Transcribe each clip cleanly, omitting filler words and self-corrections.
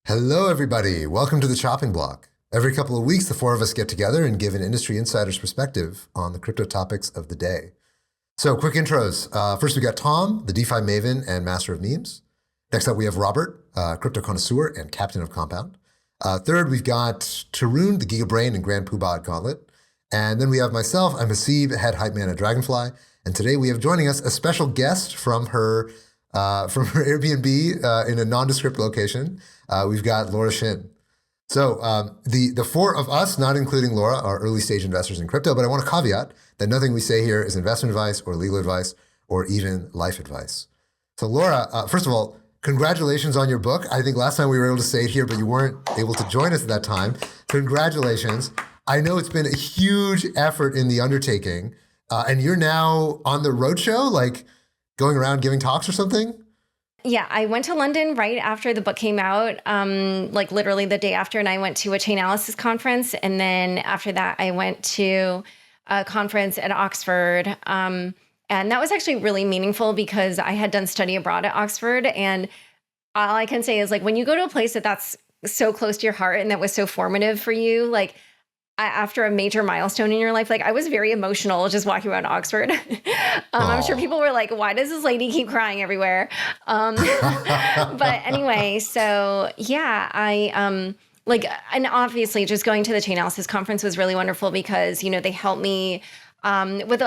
Hello, everybody. Welcome to the Chopping Block. Every couple of weeks, the four of us get together and give an industry insider's perspective on the crypto topics of the day. So, quick intros. First, we got Tom, the DeFi maven and master of memes. Next up, we have Robert, crypto connoisseur and captain of Compound. Third, we've got Tarun, the Giga Brain and Grand Poobah at Gauntlet. And then we have myself. I'm Haseeb, head hype man at Dragonfly. And today we have joining us a special guest from her Airbnb in a nondescript location. We've got Laura Shin. So the four of us, not including Laura, are early stage investors in crypto, but I want to caveat that nothing we say here is investment advice or legal advice or even life advice. So Laura, first of all, congratulations on your book. I think last time we were able to say it here, but you weren't able to join us at that time. Congratulations. I know it's been a huge effort in the undertaking, and you're now on the roadshow, like going around giving talks or something? Yeah, I went to London right after the book came out, like literally the day after, and I went to a chain analysis conference. And then after that, I went to a conference at Oxford. And that was actually really meaningful because I had done study abroad at Oxford. And all I can say is, like, when you go to a place that's so close to your heart and that was so formative for you, like, after a major milestone in your life, like, I was very emotional just walking around Oxford. I'm sure people were like, why does this lady keep crying everywhere? But anyway, so yeah, and obviously just going to the chain analysis conference was really wonderful because, they helped me with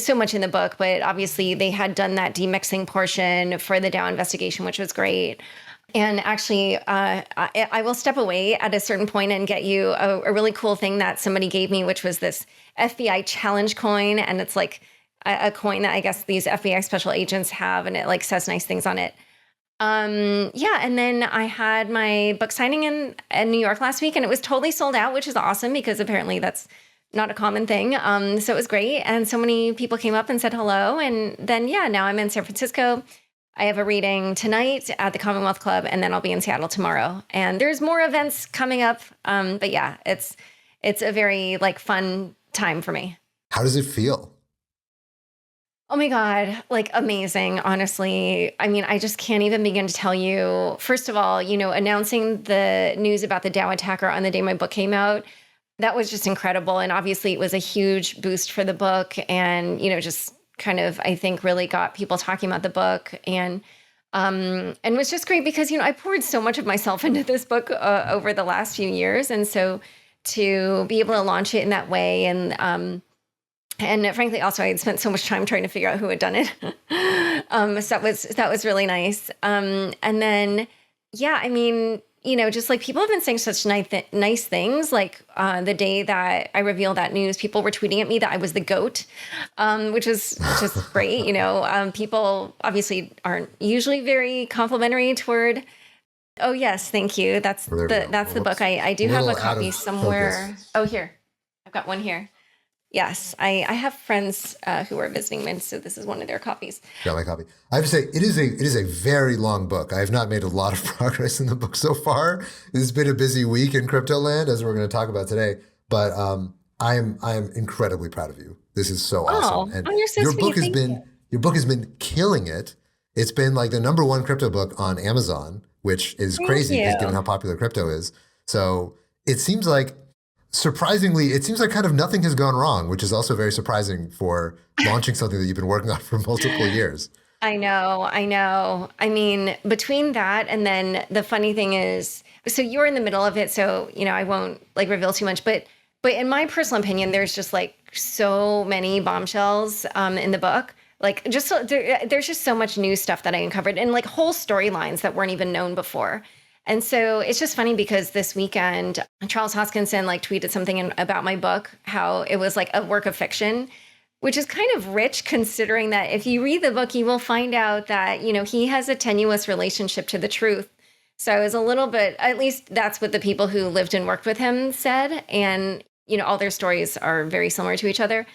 so much in the book, but obviously they had done that demixing portion for the DAO investigation, which was great. And actually, I will step away at a certain point and get you a really cool thing that somebody gave me, which was this FBI challenge coin. And it's like a coin that I guess these FBI special agents have, and it like says nice things on it. Yeah. And then I had my book signing in New York last week, and it was totally sold out, which is awesome because apparently that's not a common thing. So it was great. And so many people came up and said hello. And then, yeah, now I'm in San Francisco. I have a reading tonight at the Commonwealth Club, and then I'll be in Seattle tomorrow. And there's more events coming up. But yeah, it's a very fun time for me. How does it feel? Oh my God, amazing, honestly. I mean, I just can't even begin to tell you. First of all, announcing the news about the DAO attacker on the day my book came out, that was just incredible. And obviously it was a huge boost for the book, and, just kind of, I think, really got people talking about the book, and it was just great because, I poured so much of myself into this book over the last few years. And so to be able to launch it in that way, and frankly, also I had spent so much time trying to figure out who had done it. So that was really nice. And then, yeah, I mean, just people have been saying such nice things. Like the day that I revealed that news, people were tweeting at me that I was the GOAT, which is just great. People obviously aren't usually very complimentary toward. Oh yes, thank you. That's the book. I do have a copy somewhere. Focus. Oh, here, I've got one here. Yes, I have friends who are visiting me, so this is one of their copies. Got my copy. I have to say, it is a very long book. I have not made a lot of progress in the book so far. It's been a busy week in crypto land, as we're going to talk about today. But I am incredibly proud of you. This is so awesome. And you're so sweet. Your book has been killing it. It's been like the #1 crypto book on Amazon, which is crazy given how popular crypto is. So it seems like, surprisingly, it seems like kind of nothing has gone wrong, which is also very surprising for launching something that you've been working on for multiple years. I know. I mean, between that and then the funny thing is, so you're in the middle of it, so, I won't reveal too much, but in my personal opinion, there's just so many bombshells in the book. There's just so much new stuff that I uncovered, and whole storylines that weren't even known before. And so it's just funny because this weekend, Charles Hoskinson tweeted something about my book, how it was a work of fiction, which is kind of rich considering that if you read the book, you will find out that, he has a tenuous relationship to the truth. So I was a little bit, at least that's what the people who lived and worked with him said. And, all their stories are very similar to each other.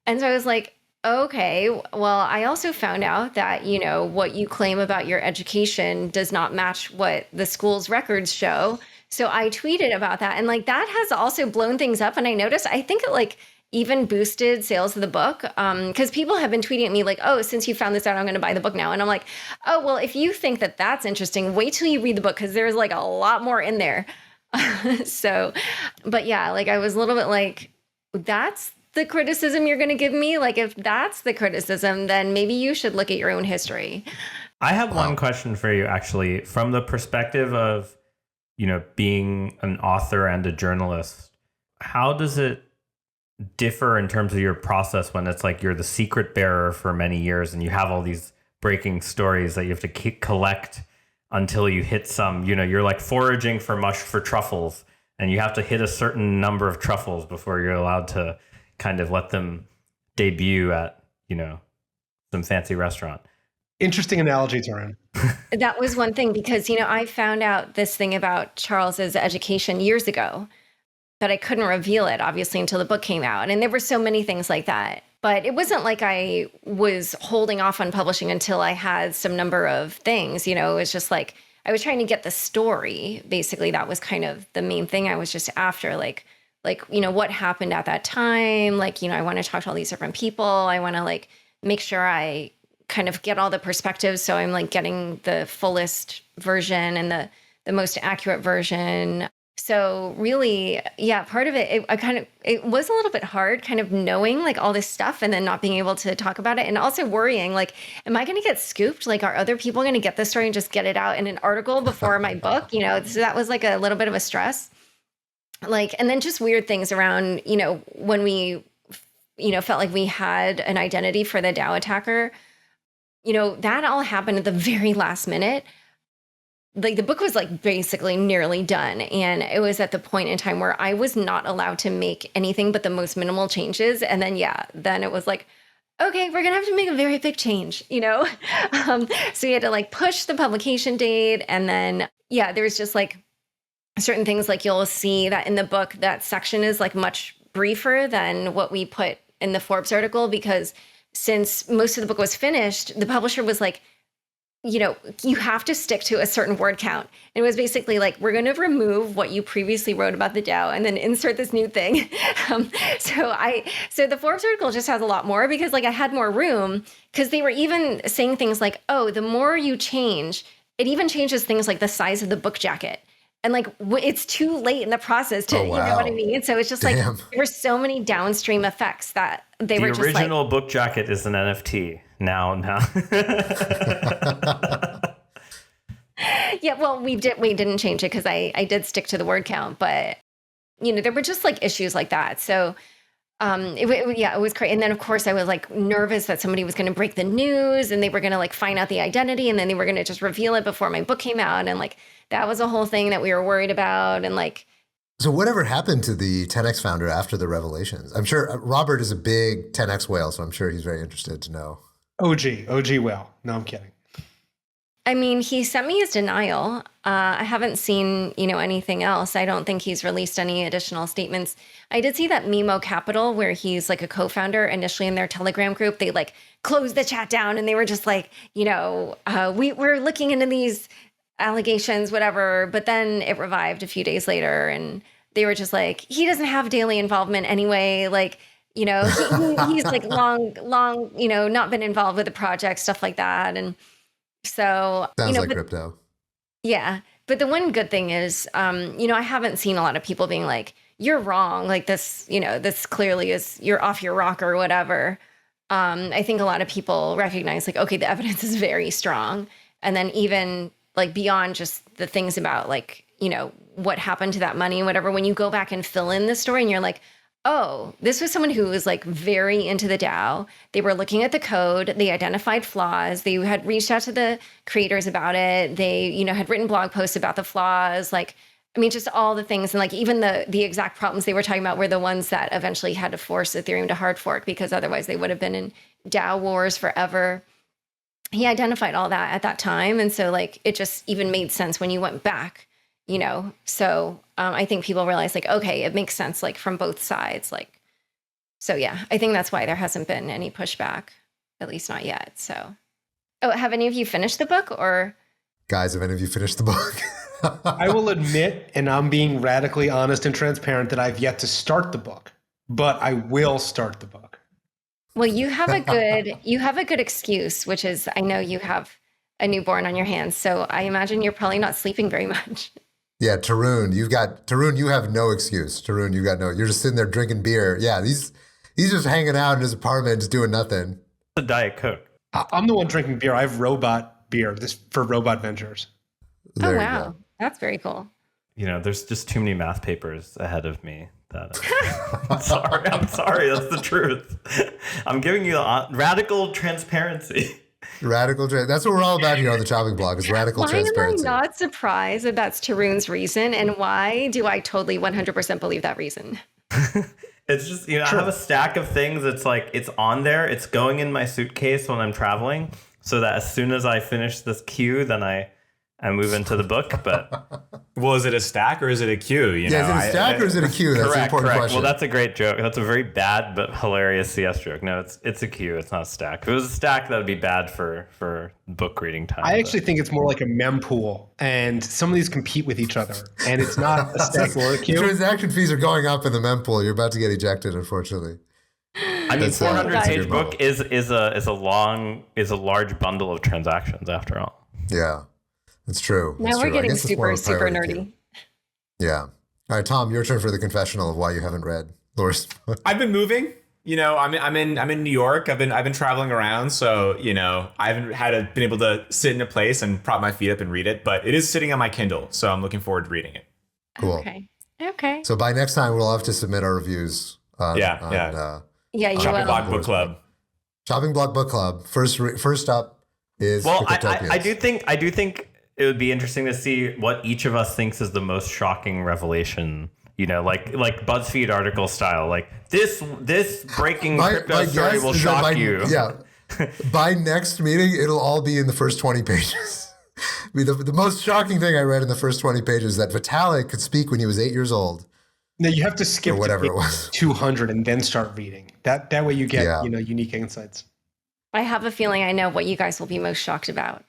And so I was like, okay, well, I also found out that, what you claim about your education does not match what the school's records show. So I tweeted about that. And that has also blown things up. And I noticed, I think even boosted sales of the book. Because people have been tweeting at me like, oh, since you found this out, I'm going to buy the book now. And I'm like, oh, well, if you think that that's interesting, wait till you read the book, because there's like a lot more in there. So, but yeah, like I was a little bit like, that's the criticism you're going to give me? Like, if that's the criticism, then maybe you should look at your own history. I have one question for you, actually, from the perspective of, being an author and a journalist. How does it differ in terms of your process when it's like you're the secret bearer for many years and you have all these breaking stories that you have to collect until you hit some, you're like foraging for truffles, and you have to hit a certain number of truffles before you're allowed to kind of let them debut at, some fancy restaurant. Interesting analogy, Tarun. That was one thing, because, I found out this thing about Charles's education years ago, but I couldn't reveal it, obviously, until the book came out. And there were so many things like that. But it wasn't like I was holding off on publishing until I had some number of things. It was just like I was trying to get the story. Basically, that was kind of the main thing I was just after, like what happened at that time. Like, I want to talk to all these different people. I want to like make sure I kind of get all the perspectives. So I'm like getting the fullest version and the most accurate version. So really, yeah, part of it, it was a little bit hard kind of knowing like all this stuff and then not being able to talk about it, and also worrying like, am I going to get scooped? Like, are other people going to get this story and just get it out in an article before my book? So that was like a little bit of a stress. Like, and then just weird things around, when we, felt like we had an identity for the DAO attacker, that all happened at the very last minute. Like the book was like basically nearly done. And it was at the point in time where I was not allowed to make anything but the most minimal changes. And then, then it was like, okay, we're going to have to make a very big change, So we had to like push the publication date. And then, there's just like certain things, like you'll see that in the book, that section is like much briefer than what we put in the Forbes article, because since most of the book was finished, the publisher was like, you have to stick to a certain word count. And it was basically like, we're going to remove what you previously wrote about the DAO and then insert this new thing. So the Forbes article just has a lot more, because like I had more room, because they were even saying things like, oh, the more you change, it even changes things like the size of the book jacket. And like, it's too late in the process to, you know what I mean? So it's just like, there were so many downstream effects that they were just like. The original book jacket is an NFT now. Yeah, well, we didn't change it because I did stick to the word count, but there were just like issues like that. So it was great. And then of course I was like nervous that somebody was going to break the news and they were going to like find out the identity, and then they were going to just reveal it before my book came out. And like, that was a whole thing that we were worried about. And like, so whatever happened to the 10X founder after the revelations? I'm sure Robert is a big 10X whale, so I'm sure he's very interested to know. OG whale. No, I'm kidding. I mean, he sent me his denial. I haven't seen, anything else. I don't think he's released any additional statements. I did see that Mimo Capital, where he's like a co-founder, initially in their Telegram group, they like closed the chat down and they were just like, we're looking into these allegations, whatever. But then it revived a few days later and they were just like, he doesn't have daily involvement anyway. Like, he's like long, not been involved with the project, stuff like that. And so, sounds like crypto. Yeah. But the one good thing is, I haven't seen a lot of people being like, you're wrong. Like this, this clearly is, you're off your rocker or whatever. I think a lot of people recognize like, okay, the evidence is very strong. And then even like beyond just the things about like, what happened to that money and whatever, when you go back and fill in the story and you're like, oh, this was someone who was like very into the DAO. They were looking at the code. They identified flaws. They had reached out to the creators about it. They, had written blog posts about the flaws. Like, I mean, just all the things. And like, even the exact problems they were talking about were the ones that eventually had to force Ethereum to hard fork, because otherwise they would have been in DAO wars forever. He identified all that at that time. And so like, it just even made sense when you went back. So I think people realize like, okay, it makes sense like from both sides. Like, so yeah, I think that's why there hasn't been any pushback, at least not yet. So, have any of you finished the book or? Guys, have any of you finished the book? I will admit, and I'm being radically honest and transparent, that I've yet to start the book, but I will start the book. Well, you have a good excuse, which is I know you have a newborn on your hands, so I imagine you're probably not sleeping very much. Yeah, Tarun, you have no excuse. Tarun, you're just sitting there drinking beer. Yeah, he's just hanging out in his apartment, just doing nothing. A Diet Coke. I'm the one drinking beer. I have robot beer for Robot Ventures. There Oh, you wow. go. That's very cool. There's just too many math papers ahead of me. I'm sorry. That's the truth. I'm giving you radical transparency. That's what we're all about here on the Chopping Block is radical transparency. Why am I not surprised that that's Tarun's reason? And why do I totally 100% believe that reason? It's just, I have a stack of things. It's like, it's on there. It's going in my suitcase when I'm traveling so that as soon as I finish this queue, then I move into the book. But well, is it a stack or is it a queue? Is it a stack or is it a queue? That's an important question. Well, that's a great joke. That's a very bad but hilarious CS joke. No, it's a queue. It's not a stack. If it was a stack, that would be bad for book reading time. I actually think it's more like a mempool, and some of these compete with each other, and it's not a stack or a queue. Transaction fees are going up in the mempool. You're about to get ejected, unfortunately. I mean, 400-page book is a large bundle of transactions after all. Yeah. It's true. Now we're getting super nerdy. Yeah. All right, Tom, your turn for the confessional of why you haven't read Laura's book. I've been moving. I'm in New York. I've been traveling around, so I haven't been able to sit in a place and prop my feet up and read it. But it is sitting on my Kindle, so I'm looking forward to reading it. Cool. Okay. So by next time, we'll have to submit our reviews. Yeah. You Chopping Block Book Club. Chopping Block Book Club. First up is Cryptopians. I do think it would be interesting to see what each of us thinks is the most shocking revelation. Like BuzzFeed article style. Like this breaking crypto story will shock you. Yeah. By next meeting, it'll all be in the first 20 pages. I mean, the most shocking thing I read in the first 20 pages is that Vitalik could speak when he was 8 years old. No, you have to skip whatever to it was. 200 and then start reading. That way you get unique insights. I have a feeling I know what you guys will be most shocked about.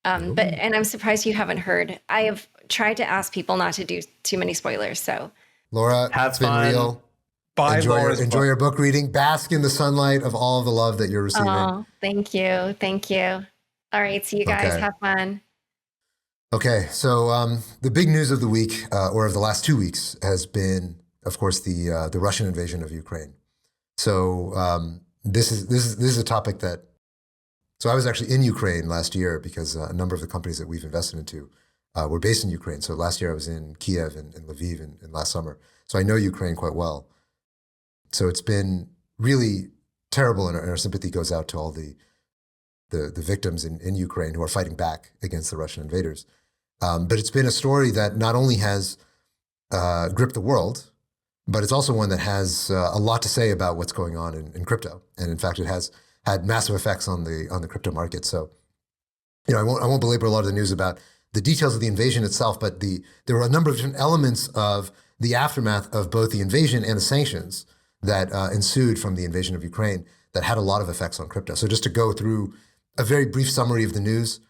And I'm surprised you haven't heard. I have tried to ask people not to do too many spoilers. So, Laura, it's been real. Enjoy your book reading. Bask in the sunlight of all of the love that you're receiving. Oh, thank you. All right, see you guys. Okay. Have fun. Okay, so the big news of the week, or of the last 2 weeks, has been, of course, the Russian invasion of Ukraine. So this is a topic that. So I was actually in Ukraine last year because a number of the companies that we've invested into were based in Ukraine. So last year I was in Kiev and Lviv and last summer. So I know Ukraine quite well. So it's been really terrible, and our sympathy goes out to all the victims in Ukraine who are fighting back against the Russian invaders. But it's been a story that not only has gripped the world, but it's also one that has a lot to say about what's going on in crypto. And in fact, it has had massive effects on the crypto market. So, I won't belabor a lot of the news about the details of the invasion itself, but there were a number of different elements of the aftermath of both the invasion and the sanctions that ensued from the invasion of Ukraine that had a lot of effects on crypto. So just to go through a very brief summary of the news.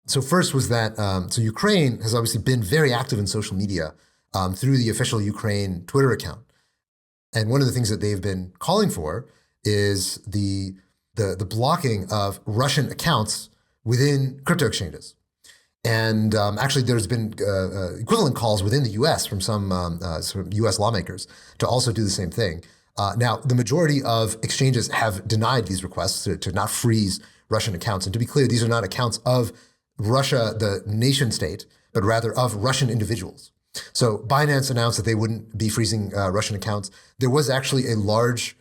So first was that, so Ukraine has obviously been very active in social media through the official Ukraine Twitter account. And one of the things that they've been calling for is the blocking of Russian accounts within crypto exchanges. And actually, there's been equivalent calls within the U.S. from some sort of U.S. lawmakers to also do the same thing. Now, the majority of exchanges have denied these requests to not freeze Russian accounts. And to be clear, these are not accounts of Russia, the nation state, but rather of Russian individuals. So Binance announced that they wouldn't be freezing Russian accounts. There was actually a large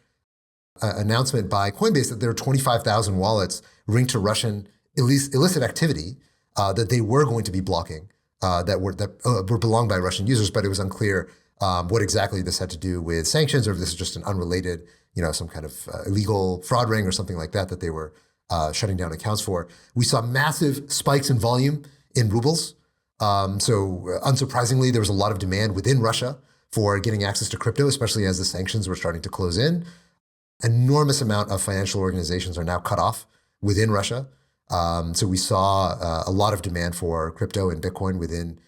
announcement by Coinbase that there are 25,000 wallets linked to Russian illicit activity that they were going to be blocking that were belonged by Russian users, but it was unclear what exactly this had to do with sanctions, or if this is just an unrelated, some kind of illegal fraud ring or something like that they were shutting down accounts for. We saw massive spikes in volume in rubles. So unsurprisingly, there was a lot of demand within Russia for getting access to crypto, especially as the sanctions were starting to close in. Enormous amount of financial organizations are now cut off within Russia. So we saw a lot of demand for crypto and Bitcoin within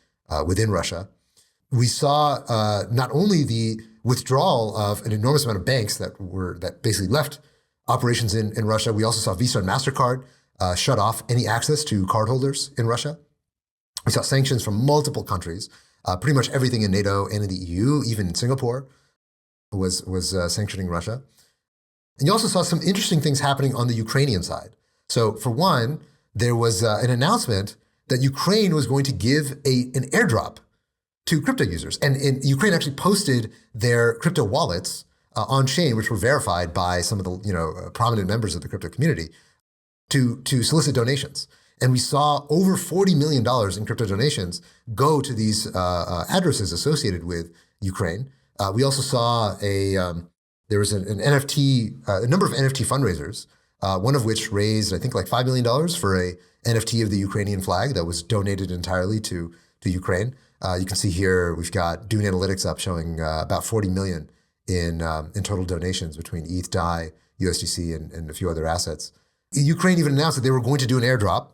Russia. We saw not only the withdrawal of an enormous amount of banks that basically left operations in Russia. We also saw Visa and MasterCard shut off any access to cardholders in Russia. We saw sanctions from multiple countries. Pretty much everything in NATO and in the EU, even Singapore, was sanctioning Russia. And you also saw some interesting things happening on the Ukrainian side. So for one, there was an announcement that Ukraine was going to give an airdrop to crypto users. And Ukraine actually posted their crypto wallets on chain, which were verified by some of the prominent members of the crypto community to solicit donations. And we saw over $40 million in crypto donations go to these addresses associated with Ukraine. We also saw there was an NFT, a number of NFT fundraisers, one of which raised, I think, like $5 million for a NFT of the Ukrainian flag that was donated entirely to Ukraine. You can see here we've got Dune Analytics up showing about 40 million in total donations between ETH, DAI, USDC, and a few other assets. Ukraine even announced that they were going to do an airdrop.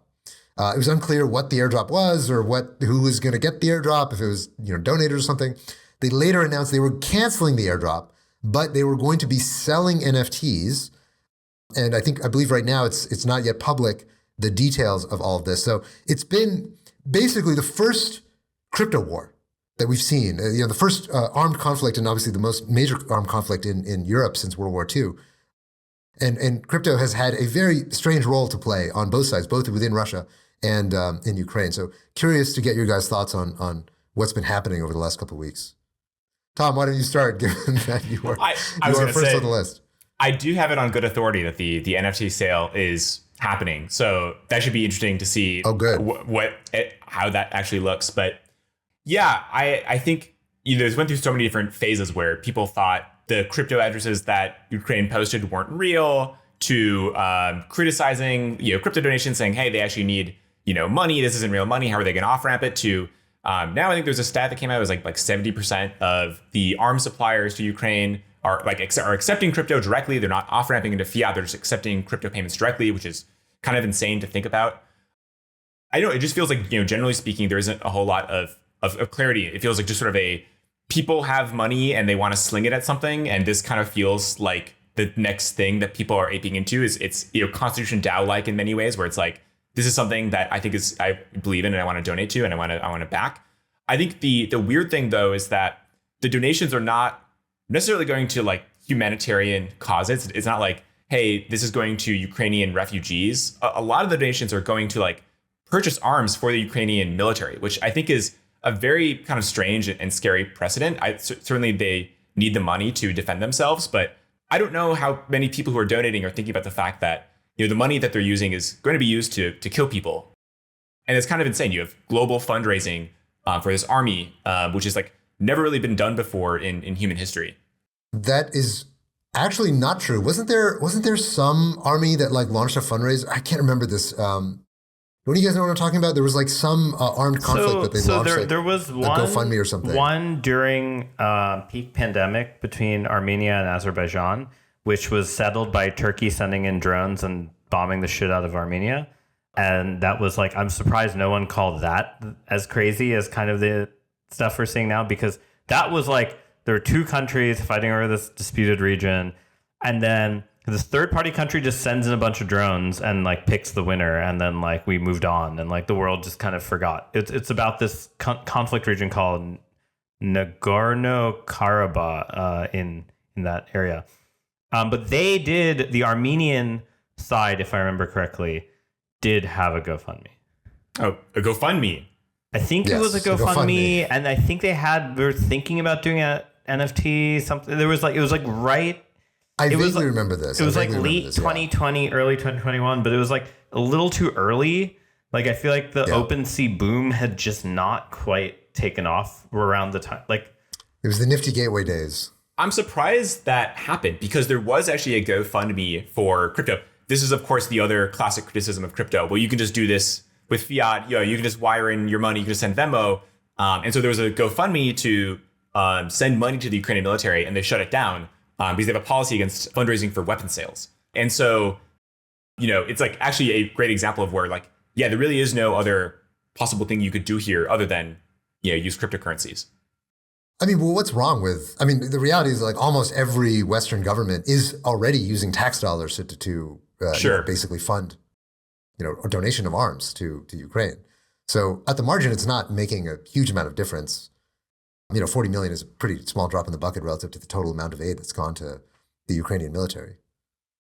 It was unclear what the airdrop was or who was going to get the airdrop, if it was donated or something. They later announced they were canceling the airdrop, but they were going to be selling NFTs. And I believe right now it's not yet public, the details of all of this. So it's been basically the first crypto war that we've seen. The first armed conflict, and obviously the most major armed conflict in Europe since World War II. And crypto has had a very strange role to play on both sides, both within Russia and in Ukraine. So curious to get your guys' thoughts on what's been happening over the last couple of weeks. Tom, why don't you start, given that you are first on the list? I do have it on good authority that the NFT sale is happening. So that should be interesting to see how that actually looks. But yeah, I think it's went through so many different phases where people thought the crypto addresses that Ukraine posted weren't real, to criticizing crypto donations, saying, hey, they actually need money. This isn't real money. How are they going to off ramp it? To now I think there's a stat that came out. It was like 70% of the arms suppliers to Ukraine are accepting crypto directly. They're not off ramping into fiat. They're just accepting crypto payments directly, which is kind of insane to think about. I know it just feels like generally speaking, there isn't a whole lot of clarity. It feels like just sort of people have money and they want to sling it at something, and this kind of feels like the next thing that people are aping into. It's Constitution DAO like in many ways, where it's like, this is something that I believe in and I want to donate to and I want to back. I think the weird thing though is that the donations are not necessarily going to like humanitarian causes. It's not like, hey, this is going to Ukrainian refugees. A lot of the donations are going to like purchase arms for the Ukrainian military, which I think is a very kind of strange and scary precedent. Certainly they need the money to defend themselves, but I don't know how many people who are donating are thinking about the fact that the money that they're using is going to be used to kill people. And it's kind of insane. You have global fundraising for this army, which is like never really been done before in human history. That is actually not true. Wasn't there some army that like launched a fundraiser? I can't remember this. Don't you guys know what I'm talking about? There was like some armed conflict that they launched. There was one GoFundMe or something. One during peak pandemic between Armenia and Azerbaijan, which was settled by Turkey sending in drones and bombing the shit out of Armenia. And that was like, I'm surprised no one called that as crazy as kind of the stuff we're seeing now, because that was like, there were two countries fighting over this disputed region. And then this third party country just sends in a bunch of drones and like picks the winner. And then like we moved on and like the world just kind of forgot. It's about this conflict region called Nagorno-Karabakh in that area. But the Armenian side, if I remember correctly, did have a GoFundMe. Oh, a GoFundMe. I think it was a GoFundMe, and I think they were thinking about doing a NFT something. It was like right. I vaguely remember this. It was like late 2020, early 2021, but it was like a little too early. Like I feel like the OpenSea boom had just not quite taken off around the time. Like it was the Nifty Gateway days. I'm surprised that happened because there was actually a GoFundMe for crypto. This is, of course, the other classic criticism of crypto. Well, you can just do this with fiat. You can just wire in your money. You can just send Venmo. And so there was a GoFundMe to send money to the Ukrainian military, and they shut it down because they have a policy against fundraising for weapon sales. And so, it's like actually a great example of where like, yeah, there really is no other possible thing you could do here other than, use cryptocurrencies. I mean, well, what's wrong with? I mean, the reality is like almost every Western government is already using tax dollars to basically fund, a donation of arms to Ukraine. So at the margin, it's not making a huge amount of difference. 40 million is a pretty small drop in the bucket relative to the total amount of aid that's gone to the Ukrainian military.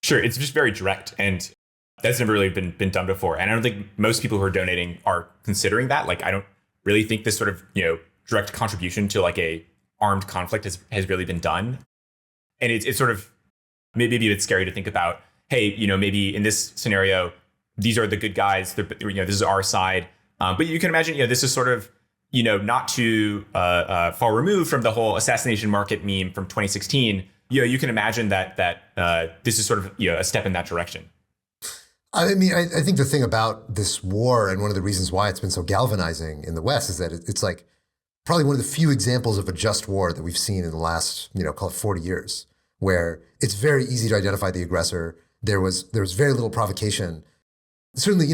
Sure, it's just very direct, and that's never really been done before. And I don't think most people who are donating are considering that. Like, I don't really think this sort of direct contribution to like a armed conflict has really been done. And it's sort of maybe a bit scary to think about, hey, maybe in this scenario, these are the good guys, this is our side. But you can imagine, this is sort of, not too far removed from the whole assassination market meme from 2016. You can imagine that this is sort of a step in that direction. I mean, I think the thing about this war and one of the reasons why it's been so galvanizing in the West is that it's like probably one of the few examples of a just war that we've seen in the last, call it 40 years, where it's very easy to identify the aggressor. There was very little provocation. Certainly,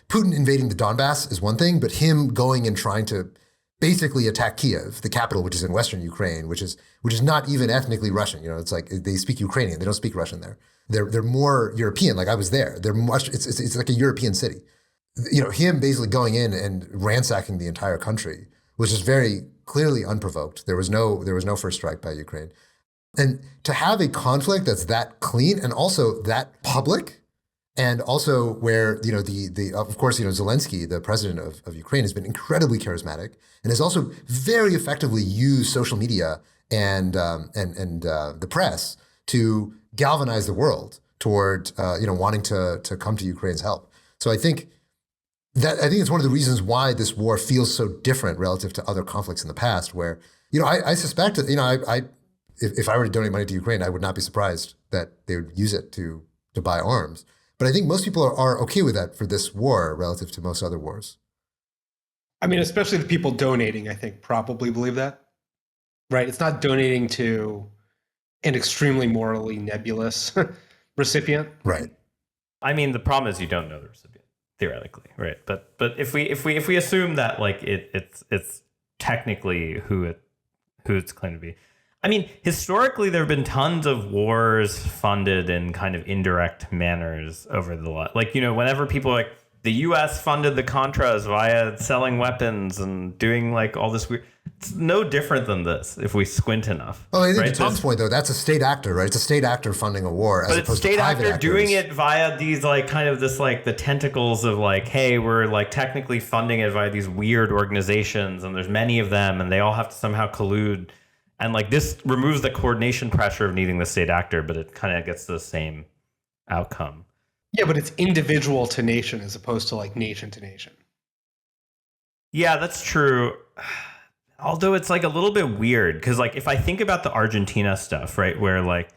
Putin invading the Donbass is one thing, but him going and trying to basically attack Kiev, the capital, which is in Western Ukraine, which is not even ethnically Russian. It's like they speak Ukrainian. They don't speak Russian there. They're more European. Like I was there. They're much. It's like a European city. Him basically going in and ransacking the entire country was just very clearly unprovoked. There was no first strike by Ukraine, and to have a conflict that's that clean and also that public. And also where, of course, Zelensky, the president of Ukraine, has been incredibly charismatic and has also very effectively used social media and the press to galvanize the world toward, wanting to come to Ukraine's help. So I think it's one of the reasons why this war feels so different relative to other conflicts in the past where, I suspect that, if I were to donate money to Ukraine, I would not be surprised that they would use it to buy arms. But I think most people are okay with that for this war relative to most other wars. I mean, especially the people donating, I think, probably believe that, right? It's not donating to an extremely morally nebulous recipient. Right. I mean, the problem is you don't know the recipient, theoretically, right? But if we assume that like it's technically who it's claimed to be. I mean, historically, there have been tons of wars funded in kind of indirect manners over the whenever people like the U.S. funded the Contras via selling weapons and doing like all this weird. It's no different than this if we squint enough. Oh, I think right? to Tom's point, though, that's a state actor, right? It's a state actor funding a war as opposed to private actors. But it's state actor doing it via these like kind of this like the tentacles of like, hey, we're like technically funding it via these weird organizations and there's many of them and they all have to somehow collude. And like this removes the coordination pressure of needing the state actor, but it kind of gets the same outcome. Yeah, but it's individual to nation as opposed to like nation to nation. Yeah, that's true. Although it's like a little bit weird because like if I think about the Argentina stuff, right, where like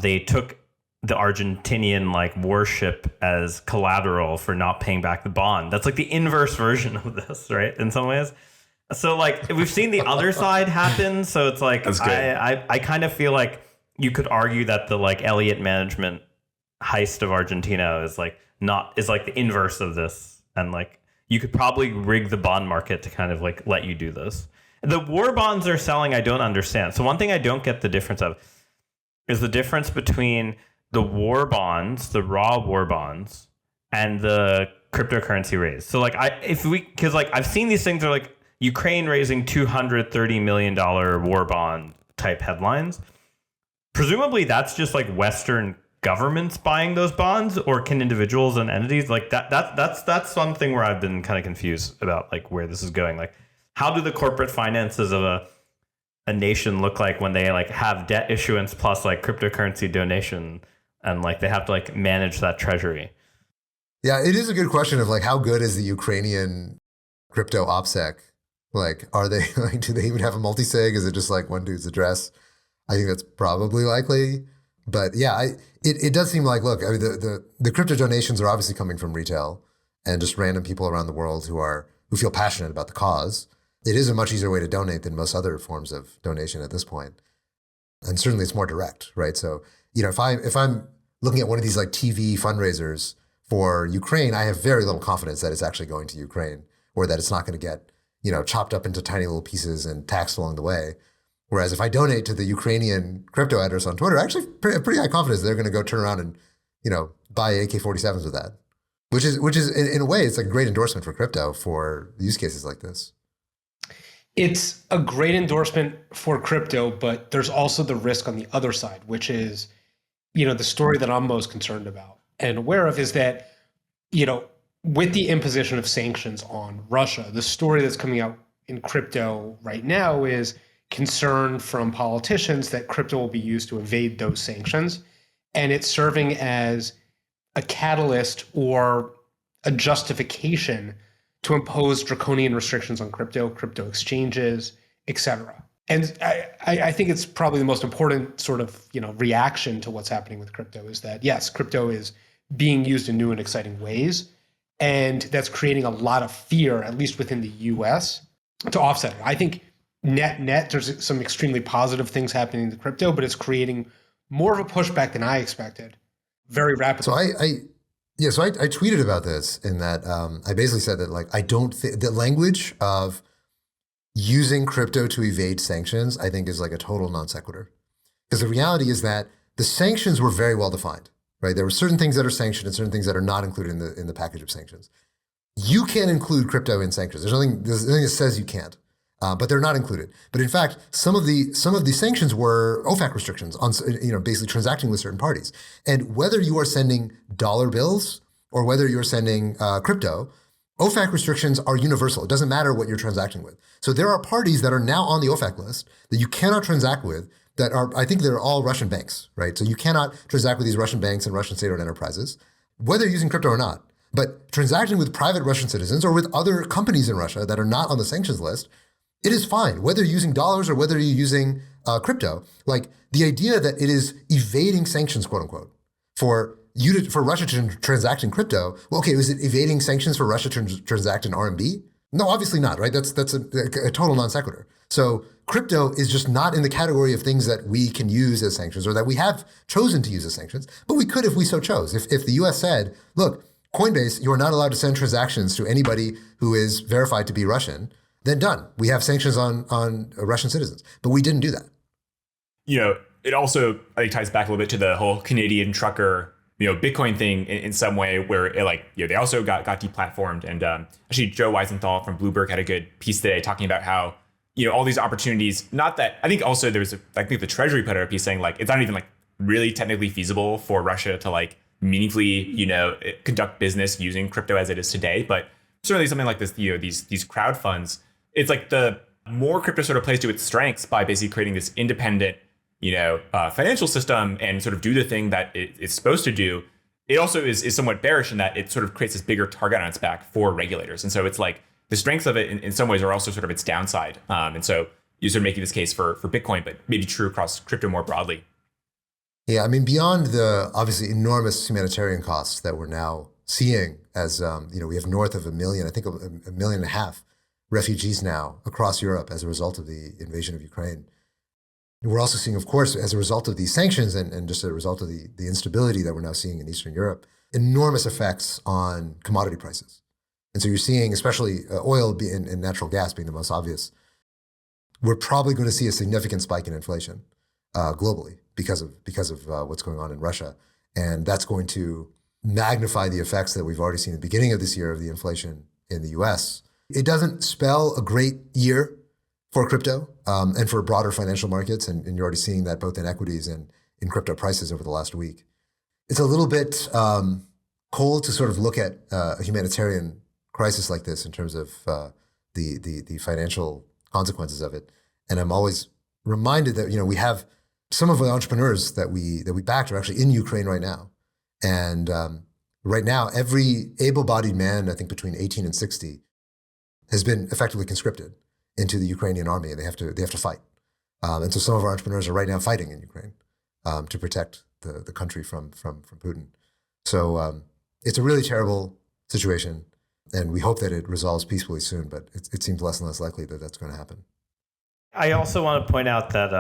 they took the Argentinian like warship as collateral for not paying back the bond. That's like the inverse version of this, right? In some ways. So like we've seen the other side happen. So it's like I kind of feel like you could argue that the like Elliott management heist of Argentina is like the inverse of this. And like you could probably rig the bond market to kind of like let you do this. The war bonds they're selling, I don't understand. So one thing I don't get the difference of is the difference between the war bonds, the raw war bonds, and the cryptocurrency raise. So like because like I've seen these things are like Ukraine raising $230 million war bond type headlines. Presumably that's just like Western governments buying those bonds, or can individuals and entities like that's something where I've been kind of confused about like where this is going. Like how do the corporate finances of a nation look like when they like have debt issuance plus like cryptocurrency donation and like they have to like manage that treasury? Yeah, it is a good question of like how good is the Ukrainian crypto OPSEC? Like, are they like, do they even have a multi-sig? Is it just like one dude's address? I think that's probably likely. But yeah, it does seem like, look, I mean, the crypto donations are obviously coming from retail and just random people around the world who feel passionate about the cause. It is a much easier way to donate than most other forms of donation at this point. And certainly it's more direct, right? So, if I'm looking at one of these like TV fundraisers for Ukraine, I have very little confidence that it's actually going to Ukraine or that it's not going to get chopped up into tiny little pieces and taxed along the way. Whereas if I donate to the Ukrainian crypto address on Twitter, I actually pretty high confidence they're going to go turn around and, buy AK-47s with that, which is in a way, it's like a great endorsement for crypto for use cases like this. It's a great endorsement for crypto, but there's also the risk on the other side, which is, the story that I'm most concerned about and aware of is that, with the imposition of sanctions on Russia, the story that's coming out in crypto right now is concern from politicians that crypto will be used to evade those sanctions. And it's serving as a catalyst or a justification to impose draconian restrictions on crypto exchanges, et cetera. And I think it's probably the most important sort of, reaction to what's happening with crypto is that, yes, crypto is being used in new and exciting ways. And that's creating a lot of fear, at least within the US, to offset it. I think net, there's some extremely positive things happening in the crypto, but it's creating more of a pushback than I expected very rapidly. So I tweeted about this in that I basically said that I don't think the language of using crypto to evade sanctions, I think is like a total non sequitur. Because the reality is that the sanctions were very well defined, right? There were certain things that are sanctioned and certain things that are not included in the package of sanctions. You can't include crypto in sanctions. There's nothing that says you can't. But they're not included. But in fact, some of the sanctions were OFAC restrictions on, basically transacting with certain parties. And whether you are sending dollar bills or whether you're sending crypto, OFAC restrictions are universal. It doesn't matter what you're transacting with. So there are parties that are now on the OFAC list that you cannot transact with that are, I think they're all Russian banks, right? So you cannot transact with these Russian banks and Russian state-owned enterprises, whether you're using crypto or not. But transacting with private Russian citizens or with other companies in Russia that are not on the sanctions list, it is fine, whether you're using dollars or whether you're using crypto. Like the idea that it is evading sanctions, quote unquote, for Russia to transact in crypto. Well, okay, is it evading sanctions for Russia to transact in RMB? No, obviously not, right? That's a total non sequitur. So crypto is just not in the category of things that we can use as sanctions or that we have chosen to use as sanctions, but we could if we so chose. If the US said, look, Coinbase, you are not allowed to send transactions to anybody who is verified to be Russian, then done. We have sanctions on Russian citizens, but we didn't do that. It also, I think, ties back a little bit to the whole Canadian trucker, Bitcoin thing in some way where it they also got deplatformed. And actually, Joe Weisenthal from Bloomberg had a good piece today talking about how, all these opportunities, not that, I think also I think the Treasury put out a piece saying it's not even really technically feasible for Russia to meaningfully, conduct business using crypto as it is today. But certainly something like this, these crowd funds, it's the more crypto sort of plays to its strengths by basically creating this independent, financial system and sort of do the thing that it's supposed to do. It also is somewhat bearish in that it sort of creates this bigger target on its back for regulators. And so it's the strengths of it in some ways are also sort of its downside. And so you're sort of making this case for Bitcoin, but maybe true across crypto more broadly. Yeah, I mean, beyond the obviously enormous humanitarian costs that we're now seeing as, we have north of 1 million, I think 1.5 million refugees now across Europe as a result of the invasion of Ukraine. We're also seeing, of course, as a result of these sanctions and just a result of the instability that we're now seeing in Eastern Europe, enormous effects on commodity prices. And so you're seeing, especially oil and natural gas being the most obvious, we're probably going to see a significant spike in inflation globally because of what's going on in Russia. And that's going to magnify the effects that we've already seen at the beginning of this year of the inflation in the US. It doesn't spell a great year for crypto and for broader financial markets. And you're already seeing that both in equities and in crypto prices over the last week. It's a little bit cold to sort of look at a humanitarian crisis like this in terms of the financial consequences of it. And I'm always reminded that, we have some of the entrepreneurs that we backed are actually in Ukraine right now. And right now, every able-bodied man, I think between 18 and 60, has been effectively conscripted into the Ukrainian army, and they have to fight. And so some of our entrepreneurs are right now fighting in Ukraine to protect the country from Putin. So it's a really terrible situation, and we hope that it resolves peacefully soon. But it seems less and less likely that that's going to happen. I also want to point out that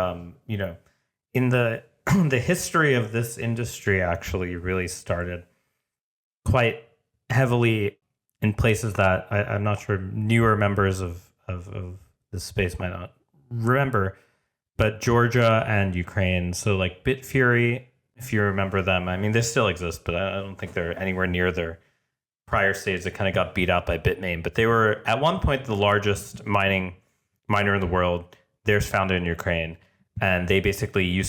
in the the history of this industry actually really started quite heavily in places that I'm not sure newer members of of the space might not remember, but Georgia and Ukraine. So like Bitfury, if you remember them, I mean, they still exist, but I don't think they're anywhere near their prior stage. They kind of got beat out by Bitmain, but they were at one point the largest miner in the world. Theirs founded in Ukraine, and they basically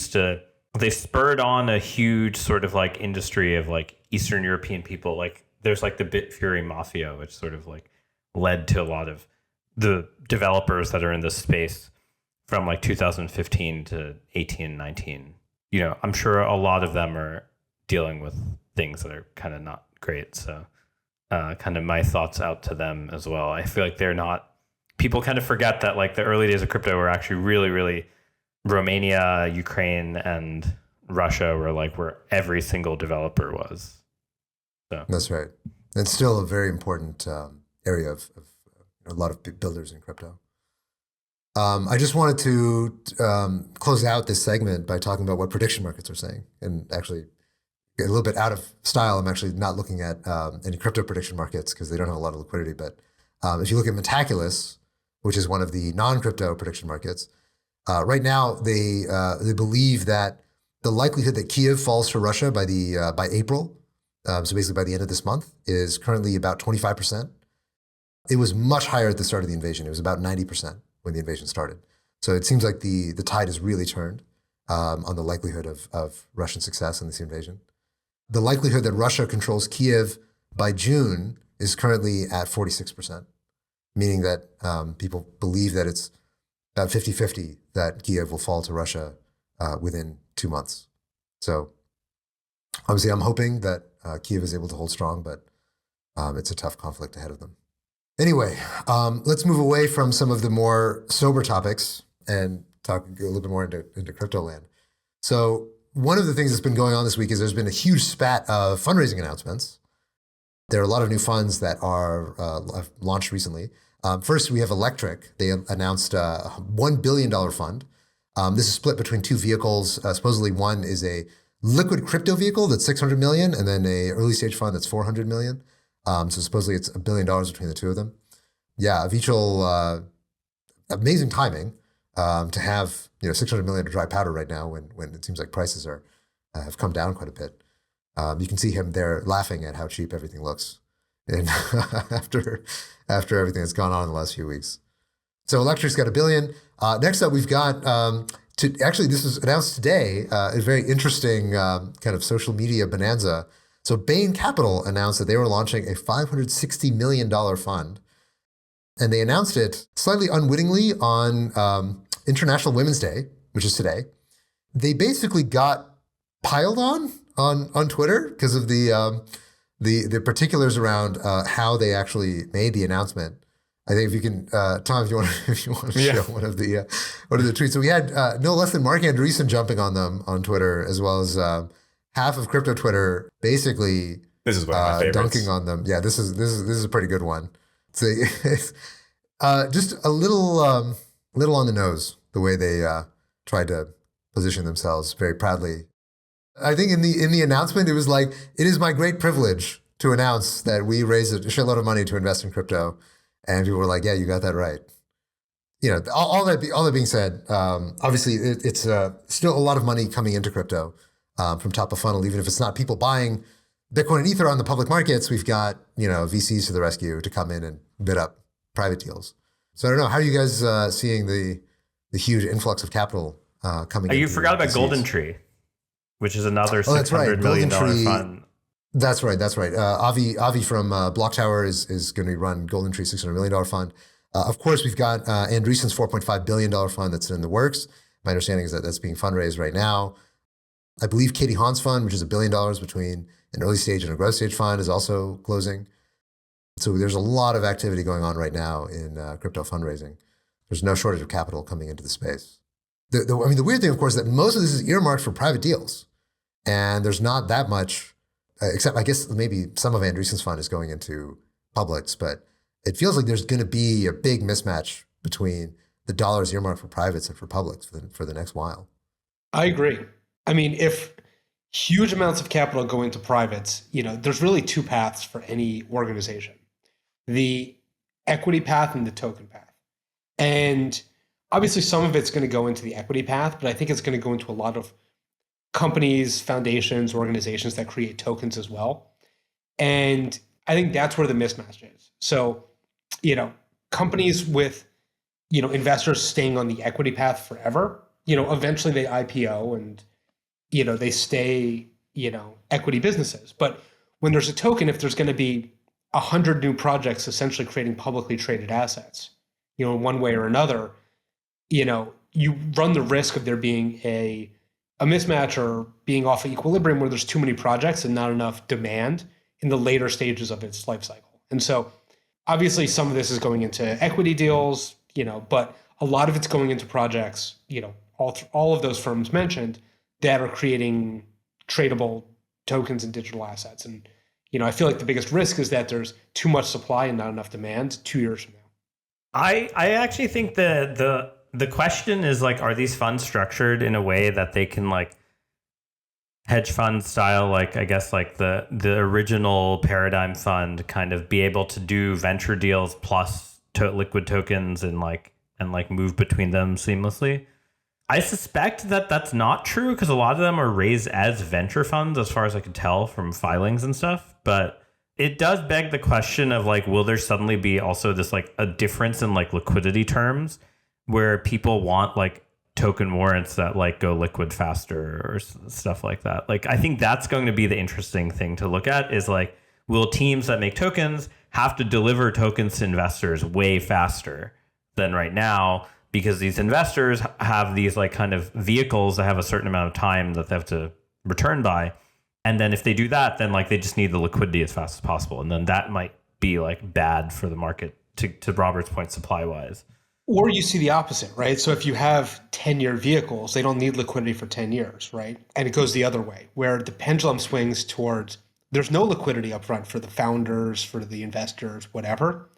they spurred on a huge sort of like industry of like Eastern European people. Like there's like the Bitfury mafia, which sort of like led to a lot of the developers that are in this space from like 2015 to 18, 19. You know, I'm sure a lot of them are dealing with things that are kind of not great. So kind of my thoughts out to them as well. I feel like people kind of forget that like the early days of crypto were actually really, really Romania, Ukraine, and Russia were like where every single developer was. So that's right. And still a very important area of a lot of builders in crypto. I just wanted to close out this segment by talking about what prediction markets are saying. And actually, a little bit out of style, I'm actually not looking at any crypto prediction markets because they don't have a lot of liquidity. But if you look at Metaculus, which is one of the non-crypto prediction markets, right now they believe that the likelihood that Kiev falls to Russia by April, so basically by the end of this month, is currently about 25%. It was much higher at the start of the invasion. It was about 90% when the invasion started. So it seems like the tide has really turned on the likelihood of Russian success in this invasion. The likelihood that Russia controls Kiev by June is currently at 46%, meaning that people believe that it's about 50-50 that Kiev will fall to Russia within 2 months. So obviously I'm hoping that Kiev is able to hold strong, but it's a tough conflict ahead of them. Anyway, let's move away from some of the more sober topics and talk a little bit more into crypto land. So one of the things that's been going on this week is there's been a huge spat of fundraising announcements. There are a lot of new funds that are launched recently. First, we have Electric. They announced a $1 billion fund. This is split between two vehicles. Supposedly one is a liquid crypto vehicle that's $600 million, and then a early stage fund that's $400 million. So supposedly it's $1 billion between the two of them. Yeah, Avichal, amazing timing to have $600 million of dry powder right now when it seems like prices have come down quite a bit. You can see him there laughing at how cheap everything looks, and after everything that's gone on in the last few weeks. So Electric's got $1 billion. Next up, we've got actually this was announced today. A very interesting kind of social media bonanza. So Bain Capital announced that they were launching a $560 million fund. And they announced it slightly unwittingly on International Women's Day, which is today. They basically got piled on Twitter because of the particulars around how they actually made the announcement. I think if you can, Tom, if you want to show one of the tweets. So we had no less than Mark Andreessen jumping on them on Twitter, as well as half of crypto Twitter basically this is one of my favorites. Dunking on them. Yeah, this is a pretty good one. It's just a little on the nose the way they tried to position themselves very proudly. I think in the announcement it was like, it is my great privilege to announce that we raised a shitload of money to invest in crypto, and people were like, yeah, you got that right. All that being said, obviously it's still a lot of money coming into crypto from top of funnel, even if it's not people buying Bitcoin and Ether on the public markets. We've got VCs to the rescue to come in and bid up private deals. So I don't know, how are you guys seeing the huge influx of capital coming in? You forgot about Golden Tree, which is another $600 million fund. That's right. Avi from Block Tower is going to run Golden Tree $600 million fund. Of course, we've got Andreessen's $4.5 billion fund that's in the works. My understanding is that that's being fundraised right now. I believe Katie Hahn's fund, which is $1 billion between an early stage and a growth stage fund, is also closing. So there's a lot of activity going on right now in crypto fundraising. There's no shortage of capital coming into the space. The weird thing, of course, is that most of this is earmarked for private deals. And there's not that much, except I guess maybe some of Andreessen's fund is going into publics, but it feels like there's going to be a big mismatch between the dollars earmarked for privates and for publics for the next while. I agree. I mean, if huge amounts of capital go into privates, there's really two paths for any organization: the equity path and the token path. And obviously some of it's going to go into the equity path, but I think it's going to go into a lot of companies, foundations, organizations that create tokens as well. And I think that's where the mismatch is. So, companies with, investors staying on the equity path forever, eventually they IPO and, they stay, equity businesses. But when there's a token, if there's going to be 100 new projects essentially creating publicly traded assets, in one way or another, you run the risk of there being a mismatch or being off of equilibrium where there's too many projects and not enough demand in the later stages of its life cycle. And so obviously some of this is going into equity deals, but a lot of it's going into projects, all of those firms mentioned that are creating tradable tokens and digital assets. And, I feel like the biggest risk is that there's too much supply and not enough demand 2 years from now. I actually think the question is like, are these funds structured in a way that they can like hedge fund style, like I guess like the original paradigm fund kind of be able to do venture deals plus liquid tokens and move between them seamlessly? I suspect that that's not true because a lot of them are raised as venture funds, as far as I can tell from filings and stuff. But it does beg the question of like, will there suddenly be also this like a difference in like liquidity terms where people want like token warrants that like go liquid faster or stuff like that? Like, I think that's going to be the interesting thing to look at is like, will teams that make tokens have to deliver tokens to investors way faster than right now? Because these investors have these like kind of vehicles that have a certain amount of time that they have to return by. And then if they do that, then like they just need the liquidity as fast as possible. And then that might be like bad for the market to Robert's point, supply wise. Or you see the opposite, right? So if you have 10-year vehicles, they don't need liquidity for 10 years, right? And it goes the other way, where the pendulum swings towards there's no liquidity upfront for the founders, for the investors, whatever,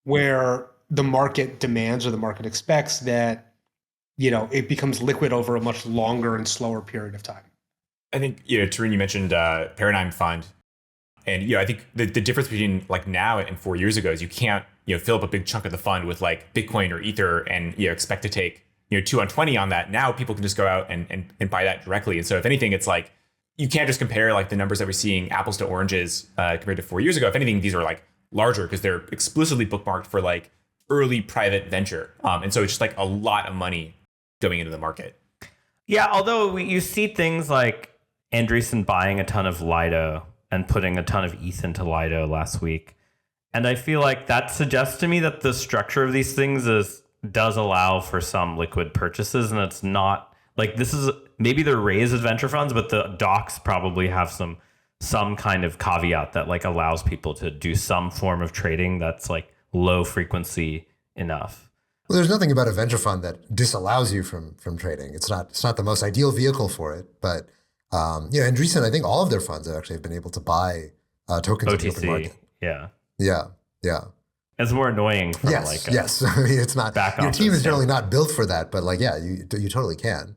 where the market demands or the market expects that, it becomes liquid over a much longer and slower period of time. I think, Tarun, you mentioned Paradigm Fund. And, I think the difference between like now and 4 years ago is you can't, fill up a big chunk of the fund with like Bitcoin or Ether and, expect to take, 2 on 20 on that. Now people can just go out and buy that directly. And so if anything, it's like, you can't just compare like the numbers that we're seeing apples to oranges compared to 4 years ago. If anything, these are like larger because they're explicitly bookmarked for like early private venture. And so it's just like a lot of money going into the market. Yeah, although you see things like Andreessen buying a ton of Lido and putting a ton of ETH into Lido last week. And I feel like that suggests to me that the structure of these things does allow for some liquid purchases. And it's not like this is maybe they're raised as venture funds, but the docs probably have some kind of caveat that like allows people to do some form of trading that's like low frequency enough. Well, there's nothing about a venture fund that disallows you from trading. It's not the most ideal vehicle for it, but Andreessen, I think all of their funds have been able to buy tokens OTC, in the open market. Yeah. It's more annoying from yes. I mean, it's not your team is generally not built for that, but like you totally can.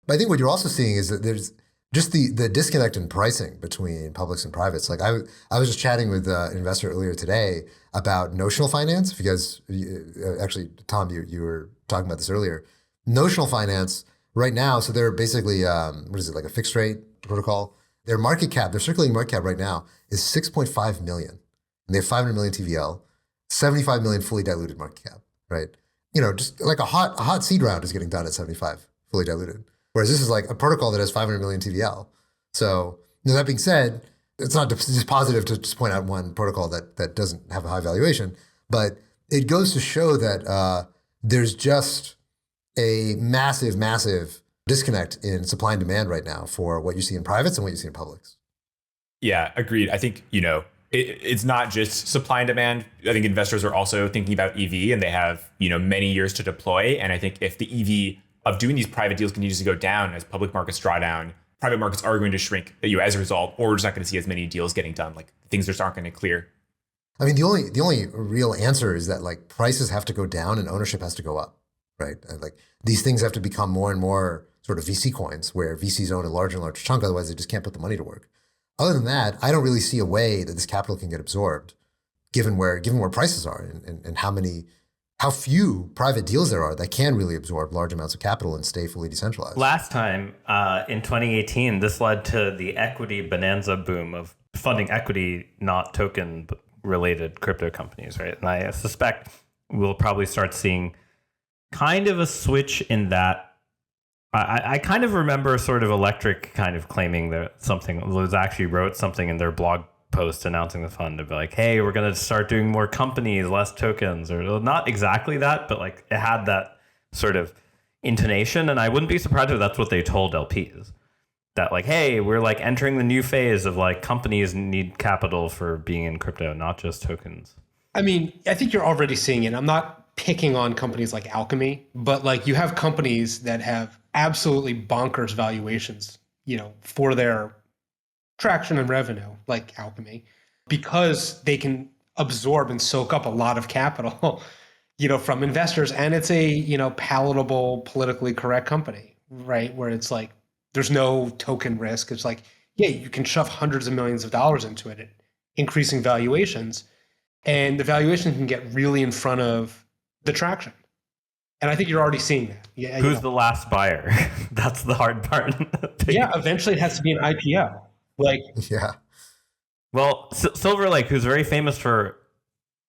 But I think what you're also seeing is that there's just the disconnect in pricing between publics and privates. Like I was just chatting with an investor earlier today about notional finance. If you guys, actually, Tom, you were talking about this earlier. Notional finance right now, so they're basically, like a fixed rate protocol. Their market cap, their circulating market cap right now is 6.5 million. And they have 500 million TVL, 75 million fully diluted market cap, right? Just like a hot seed round is getting done at 75 fully diluted. Whereas this is like a protocol that has 500 million TVL. So that being said, it's not just positive to just point out one protocol that doesn't have a high valuation, but it goes to show that there's just a massive disconnect in supply and demand right now for what you see in privates and what you see in publics. Yeah, agreed. I think, it's not just supply and demand. I think investors are also thinking about EV and they have, many years to deploy. And I think if the EV of doing these private deals continues to go down as public markets draw down, private markets are going to shrink as a result, or we're just not going to see as many deals getting done. Like things just aren't going to clear. I mean, the only real answer is that like prices have to go down and ownership has to go up, right? And like these things have to become more and more sort of VC coins where VCs own a larger and larger chunk. Otherwise, they just can't put the money to work. Other than that, I don't really see a way that this capital can get absorbed, given where prices are and how how few private deals there are that can really absorb large amounts of capital and stay fully decentralized. Last time in 2018, this led to the equity bonanza boom of funding equity, not token related crypto companies, right? And I suspect we'll probably start seeing kind of a switch in that. I kind of remember sort of Electric kind of claiming that something was actually wrote something in their blog post announcing the fund to be like, hey, we're going to start doing more companies, less tokens, or not exactly that, but like it had that sort of intonation. And I wouldn't be surprised if that's what they told LPs, that like, hey, we're like entering the new phase of like companies need capital for being in crypto, not just tokens. I mean, I think you're already seeing it. I'm not picking on companies like Alchemy, but like you have companies that have absolutely bonkers valuations, for their traction and revenue, like Alchemy, because they can absorb and soak up a lot of capital, from investors. And it's a, palatable, politically correct company, right? Where it's like, there's no token risk. It's like, yeah, you can shove hundreds of millions of dollars into it at increasing valuations, and the valuation can get really in front of the traction. And I think you're already seeing that. Yeah. Who's the last buyer? That's the hard part. Yeah. Eventually it has to be an IPO. Yeah. Well, Silver Lake, who's very famous for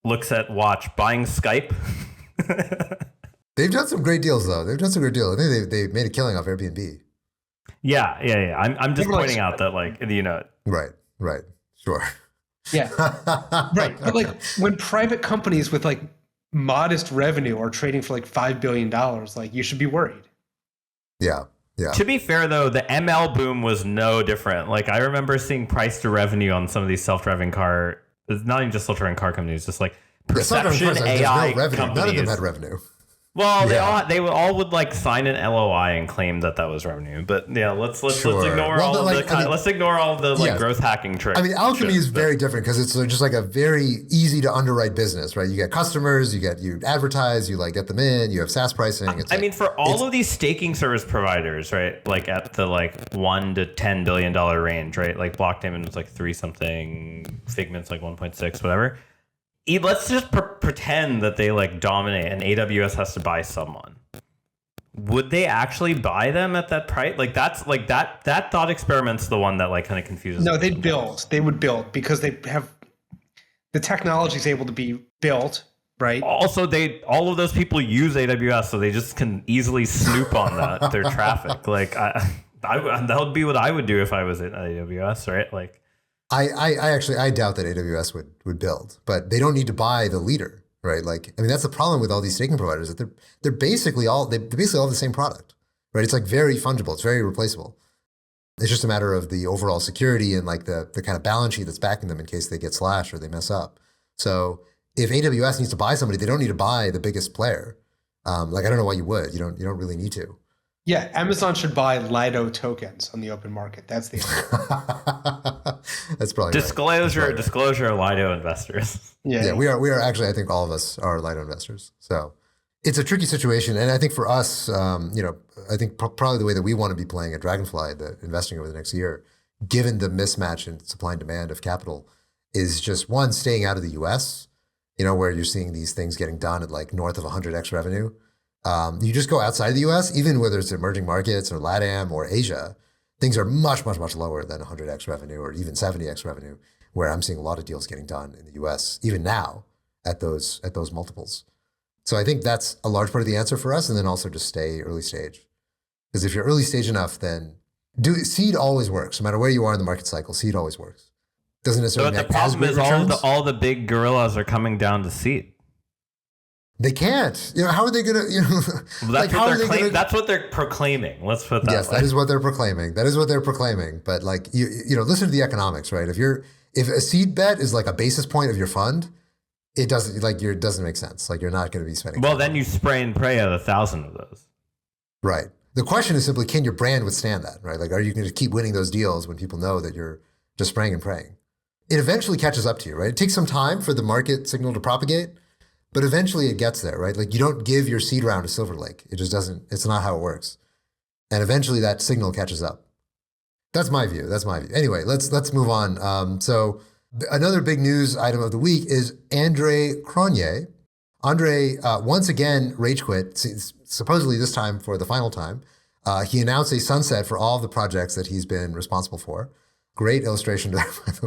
looks at watch buying Skype. They've done some great deals though. They've done some great deals. I think they made a killing off Airbnb. Yeah. I'm just pointing out that Right. Sure. Yeah. Right. But like when private companies with like modest revenue are trading for like $5 billion, like you should be worried. Yeah. Yeah. To be fair, though, the ML boom was no different. Like, I remember seeing price to revenue on some of these self-driving car, not even just self-driving car companies, just like perception AI no revenue. companies. None of them had revenue. Well, they all would like sign an LOI and claim that was revenue. But yeah, let's ignore let's ignore all the growth hacking tricks. I mean, Alchemy is very different because it's just like a very easy to underwrite business, right? You get customers, you advertise, you like get them in, you have SaaS pricing. I mean, for all of these staking service providers, right? Like at the $1 to $10 billion range, right? Like Blockdaemon was like 3 something, Figment's like 1.6, whatever. Let's just pretend that they dominate and AWS has to buy someone. Would they actually buy them at that price? Like that's that thought experiment's the one that kind of confuses. No, they would build because they have the technology is able to be built, right? Also, all of those people use AWS, so they just can easily snoop on their traffic. That would be what I would do if I was at AWS, right? I doubt that AWS would build, but they don't need to buy the leader, right? That's the problem with all these staking providers, that they're basically all the same product, right? It's very fungible. It's very replaceable. It's just a matter of the overall security and the kind of balance sheet that's backing them in case they get slashed or they mess up. So if AWS needs to buy somebody, they don't need to buy the biggest player. I don't know why you would. You don't really need to. Yeah, Amazon should buy Lido tokens on the open market. That's the answer. That's probably disclosure of Lido investors. Yeah, we are actually. I think all of us are Lido investors. So it's a tricky situation, and I think for us, I think probably the way that we want to be playing at Dragonfly, the investing over the next year, given the mismatch in supply and demand of capital, is just one, staying out of the U.S. Where you're seeing these things getting done at north of 100x revenue. You just go outside of the US, even whether it's emerging markets or LATAM or Asia, things are much, much, much lower than 100x revenue or even 70x revenue, where I'm seeing a lot of deals getting done in the US, even now at those multiples. So I think that's a large part of the answer for us. And then also just stay early stage. Because if you're early stage enough, then seed always works. No matter where you are in the market cycle, seed always works. Doesn't necessarily make as great returns. All the big gorillas are coming down to seed. They can't. How are they going to? That's what they're proclaiming. Let's put that. Yes, that is what they're proclaiming. But listen to the economics, right? If a seed bet is a basis point of your fund, it doesn't doesn't make sense. You're not going to be spending. Well, then you spray and pray at 1,000 of those. Right. The question is simply, can your brand withstand that? Right. Are you going to keep winning those deals when people know that you're just spraying and praying? It eventually catches up to you, right? It takes some time for the market signal to propagate. But eventually it gets there, right? You don't give your seed round to Silver Lake. It just doesn't, it's not how it works. And eventually that signal catches up. That's my view. Anyway, let's move on. So another big news item of the week is Andre Cronje, Andre once again rage quit, supposedly this time for the final time. He announced a sunset for all of the projects that he's been responsible for. Great illustration.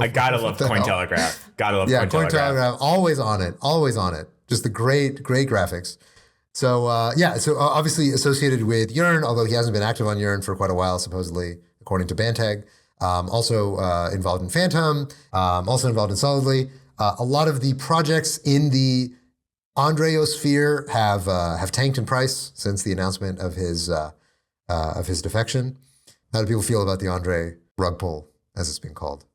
I gotta love Cointelegraph. Gotta love Cointelegraph. Always on it. Always on it. Just the great graphics. So so obviously associated with Yearn, although he hasn't been active on Yearn for quite a while, supposedly, according to Banteg. Also involved in Phantom, also involved in Solidly. A lot of the projects in the Andreosphere have tanked in price since the announcement of his defection. How do people feel about the Andre rug pull, as it's being called?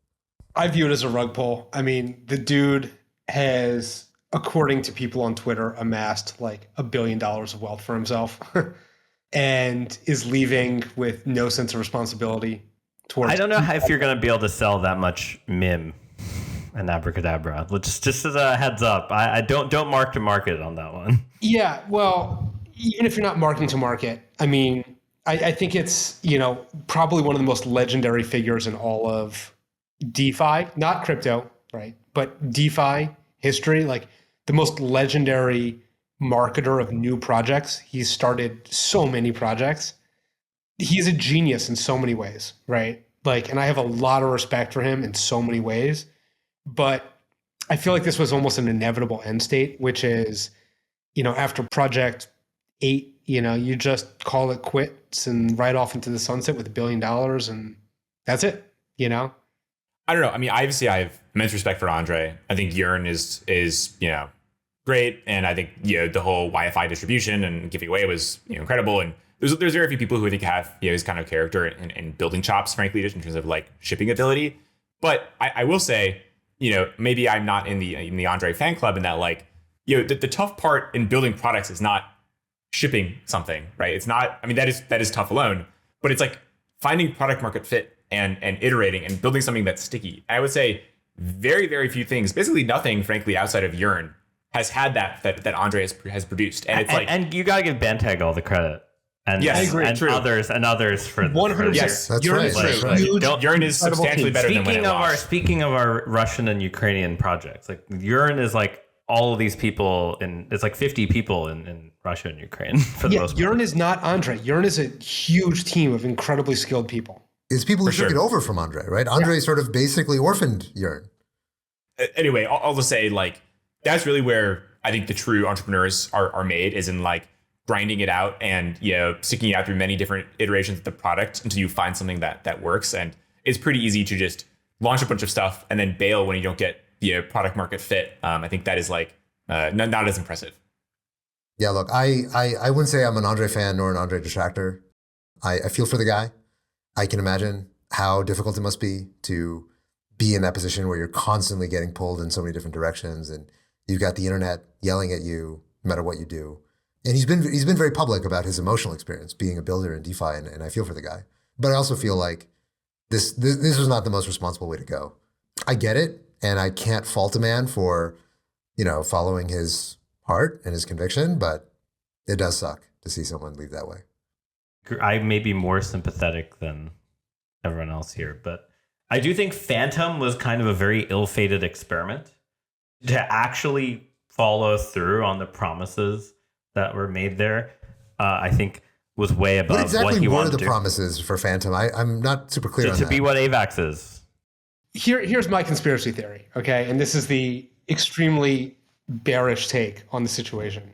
I view it as a rug pull. I mean, the dude has, according to people on Twitter, amassed like $1 billion of wealth for himself and is leaving with no sense of responsibility towards. I don't know if you're going to be able to sell that much MIM and Abracadabra. Just as a heads up, I don't mark to market on that one. Yeah, well, even if you're not marketing to market, I mean, I think it's, probably one of the most legendary figures in all of DeFi, not crypto, right? But DeFi history, like the most legendary marketer of new projects. He's started so many projects. He's a genius in so many ways, right? Like, and I have a lot of respect for him in so many ways, but I feel like this was almost an inevitable end state, which is, after Project 8, you just call it quits and ride off into the sunset with $1 billion and that's it, I don't know. I mean, obviously I have immense respect for Andre. I think Yearn is great. And I think, the whole YFI distribution and giving away was, incredible. And there's very few people who I think have, his kind of character and building chops, frankly, just in terms of like shipping ability. But I will say, maybe I'm not in the Andre fan club in that, like, the tough part in building products is not shipping something, right? It's not, I mean, that is tough alone, but it's like finding product market fit and iterating and building something that's sticky. And I would say very, very few things, basically nothing, frankly, outside of Yearn has had that Andre has produced. And it's and you got to give Banteg all the credit. And yes, I agree. And others for 100%. Yes, that's Yearn right. is That's true. right. Yearn is substantially better than when it lost. Speaking of our Russian and Ukrainian projects, like Yearn is like all of these people, it's like 50 people in Russia and Ukraine for the most part. Yearn is not Andre. Yearn is a huge team of incredibly skilled people. It's people who took it over from Andre, right? Andre sort of basically orphaned Yearn. Anyway, I'll just say, like, that's really where I think the true entrepreneurs are made, is in like grinding it out and sticking it out through many different iterations of the product until you find something that works. And it's pretty easy to just launch a bunch of stuff and then bail when you don't get product market fit. I think that is like not as impressive. Yeah, look, I wouldn't say I'm an Andre fan nor an Andre detractor. I feel for the guy. I can imagine how difficult it must be to be in that position where you're constantly getting pulled in so many different directions, and you've got the internet yelling at you no matter what you do. And he's been very public about his emotional experience being a builder in DeFi, and I feel for the guy. But I also feel like this was not the most responsible way to go. I get it, and I can't fault a man for, following his heart and his conviction, but it does suck to see someone leave that way. I may be more sympathetic than everyone else here, but I do think Phantom was kind of a very ill-fated experiment to actually follow through on the promises that were made there. I think was way above what exactly what he were wanted the to. Promises for Phantom? I'm not super clear on that. To be what AVAX is. Here's my conspiracy theory, okay? And this is the extremely bearish take on the situation.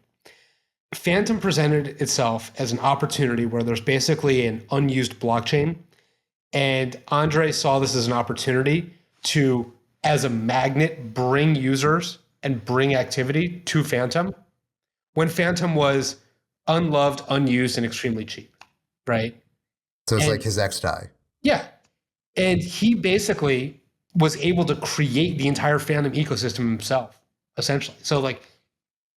Phantom presented itself as an opportunity where there's basically an unused blockchain, and Andre saw this as an opportunity to, as a magnet, bring users and bring activity to Phantom when Phantom was unloved, unused, and extremely cheap, right? So it's like his ex-die. Yeah. And he basically was able to create the entire Phantom ecosystem himself, essentially. So like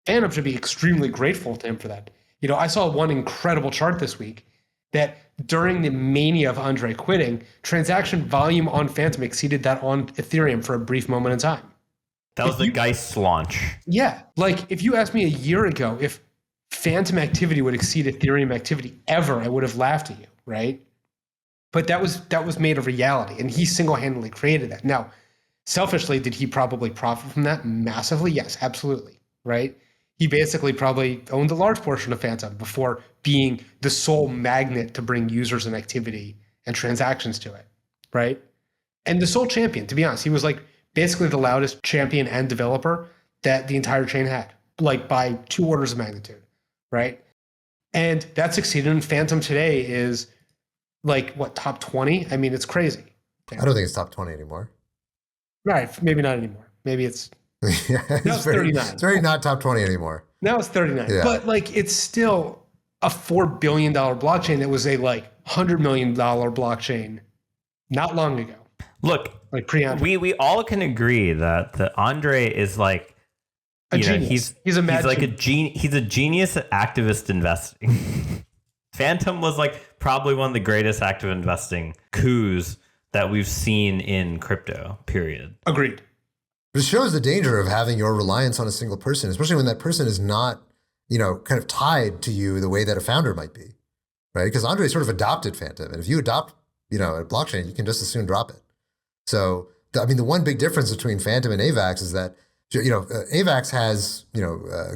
Phantom should be extremely grateful to him for that. I saw one incredible chart this week that during the mania of Andre quitting, transaction volume on Phantom exceeded that on Ethereum for a brief moment in time. That was the Geist launch. Yeah. Like if you asked me a year ago if Phantom activity would exceed Ethereum activity ever, I would have laughed at you, right? But that was made a reality, and he single-handedly created that. Now, selfishly, did he probably profit from that massively? Yes, absolutely, right? he basically probably owned a large portion of Phantom before being the sole magnet to bring users and activity and transactions to it, right? And the sole champion, to be honest. He was like basically the loudest champion and developer that the entire chain had, like by 2 orders of magnitude, right? And that succeeded. And Phantom today is like, what, top 20? I mean, it's crazy. I don't think it's top 20 anymore. Right. Maybe not anymore. Maybe it's, yeah, it's 39. It's very not top 20 anymore. Now it's 39. Yeah. But like, it's still a $4 billion blockchain that was a like $100 million blockchain not long ago. Look, like pre-Andre. We all can agree that the Andre is like a genius. He's a genius at activist investing. Phantom was like probably one of the greatest active investing coups that we've seen in crypto, period. Agreed. But it shows the danger of having your reliance on a single person, especially when that person is not, kind of tied to you the way that a founder might be, right? Because Andre sort of adopted Phantom. And if you adopt, a blockchain, you can just as soon drop it. So, the one big difference between Phantom and AVAX is that, AVAX has,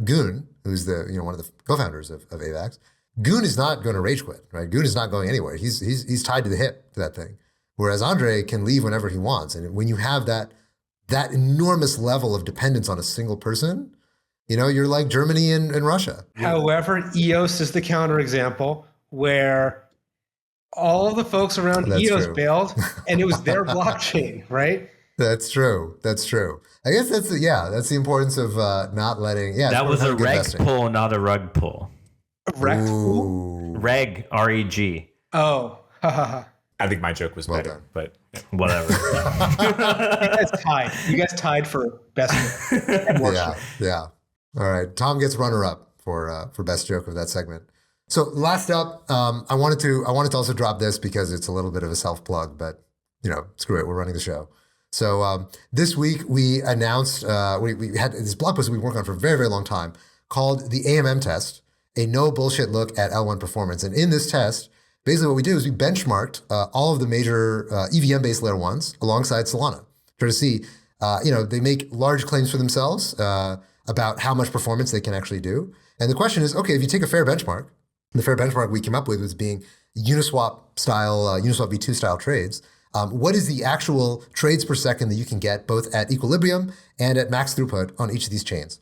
Goon, who's one of the co-founders of AVAX. Goon is not going to rage quit, right? Goon is not going anywhere. He's tied to the hip to that thing. Whereas Andre can leave whenever he wants. And when you have that enormous level of dependence on a single person, you're like Germany and Russia. However, EOS is the counterexample where all the folks around EOS bailed and it was their blockchain, right? That's true. I guess that's the importance of not letting. Yeah, that was a reg pull, not a rug pull. A reg pull? Reg, R-E-G. Oh, I think my joke was better, done. But whatever. You guys tied for best joke. Yeah. All right. Tom gets runner-up for best joke of that segment. So last up, I wanted to also drop this because it's a little bit of a self-plug, but screw it, we're running the show. So this week we announced we had this blog post we worked on for a very, very long time called the AMM test, a no bullshit look at L1 performance. And in this test, basically what we did is we benchmarked all of the major EVM-based layer ones alongside Solana. Try to see, they make large claims for themselves about how much performance they can actually do. And the question is, okay, if you take a fair benchmark, the fair benchmark we came up with was being Uniswap V2 style trades. What is the actual trades per second that you can get both at equilibrium and at max throughput on each of these chains?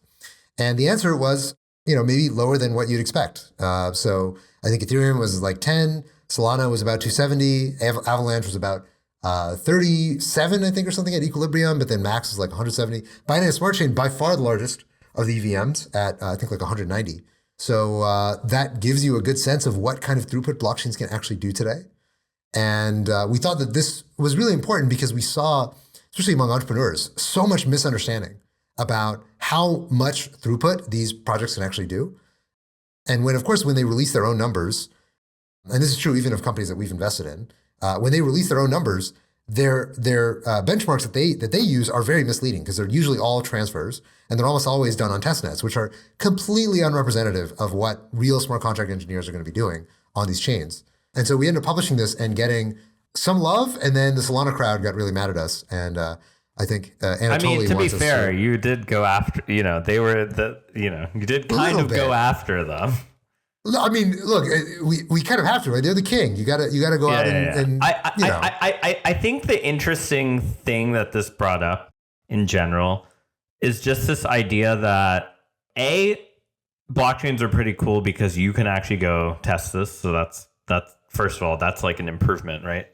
And the answer was, maybe lower than what you'd expect. So I think Ethereum was like 10, Solana was about 270, Avalanche was about 37, I think, or something at equilibrium, but then max was like 170. Binance Smart Chain, by far the largest of the EVMs at, I think, like 190. So that gives you a good sense of what kind of throughput blockchains can actually do today. And we thought that this was really important because we saw, especially among entrepreneurs, so much misunderstanding about how much throughput these projects can actually do. And when they release their own numbers, and this is true even of companies that we've invested in, when they release their own numbers, their benchmarks that they use are very misleading because they're usually all transfers and they're almost always done on testnets, which are completely unrepresentative of what real smart contract engineers are going to be doing on these chains. And so we ended up publishing this and getting some love, and then the Solana crowd got really mad at us. And I think Anatoly to be fair, you did go after, they were you did kind of go after them. I mean, look, we kind of have to, right? They're the king. You gotta go out and I think the interesting thing that this brought up in general is just this idea that blockchains are pretty cool because you can actually go test this. So that's first of all, that's like an improvement, right?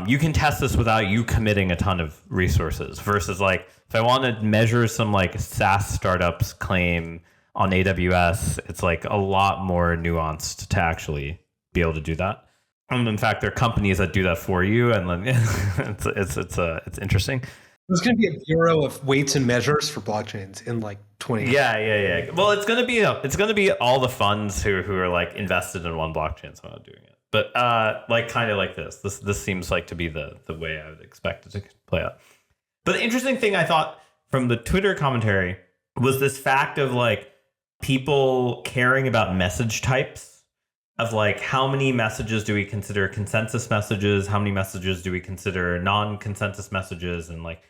You can test this without you committing a ton of resources versus like if I want to measure some like SaaS startups claim on AWS, it's like a lot more nuanced to actually be able to do that. And in fact, there are companies that do that for you, and then it's interesting. There's going to be a bureau of weights and measures for blockchains in like 20 years. Yeah. Well, it's going to be all the funds who are like invested in one blockchain, so I'm not doing it. But like kind of like this. This seems like to be the way I would expect it to play out. But the interesting thing I thought from the Twitter commentary was this fact of like people caring about message types of like how many messages do we consider consensus messages, how many messages do we consider non-consensus messages, and like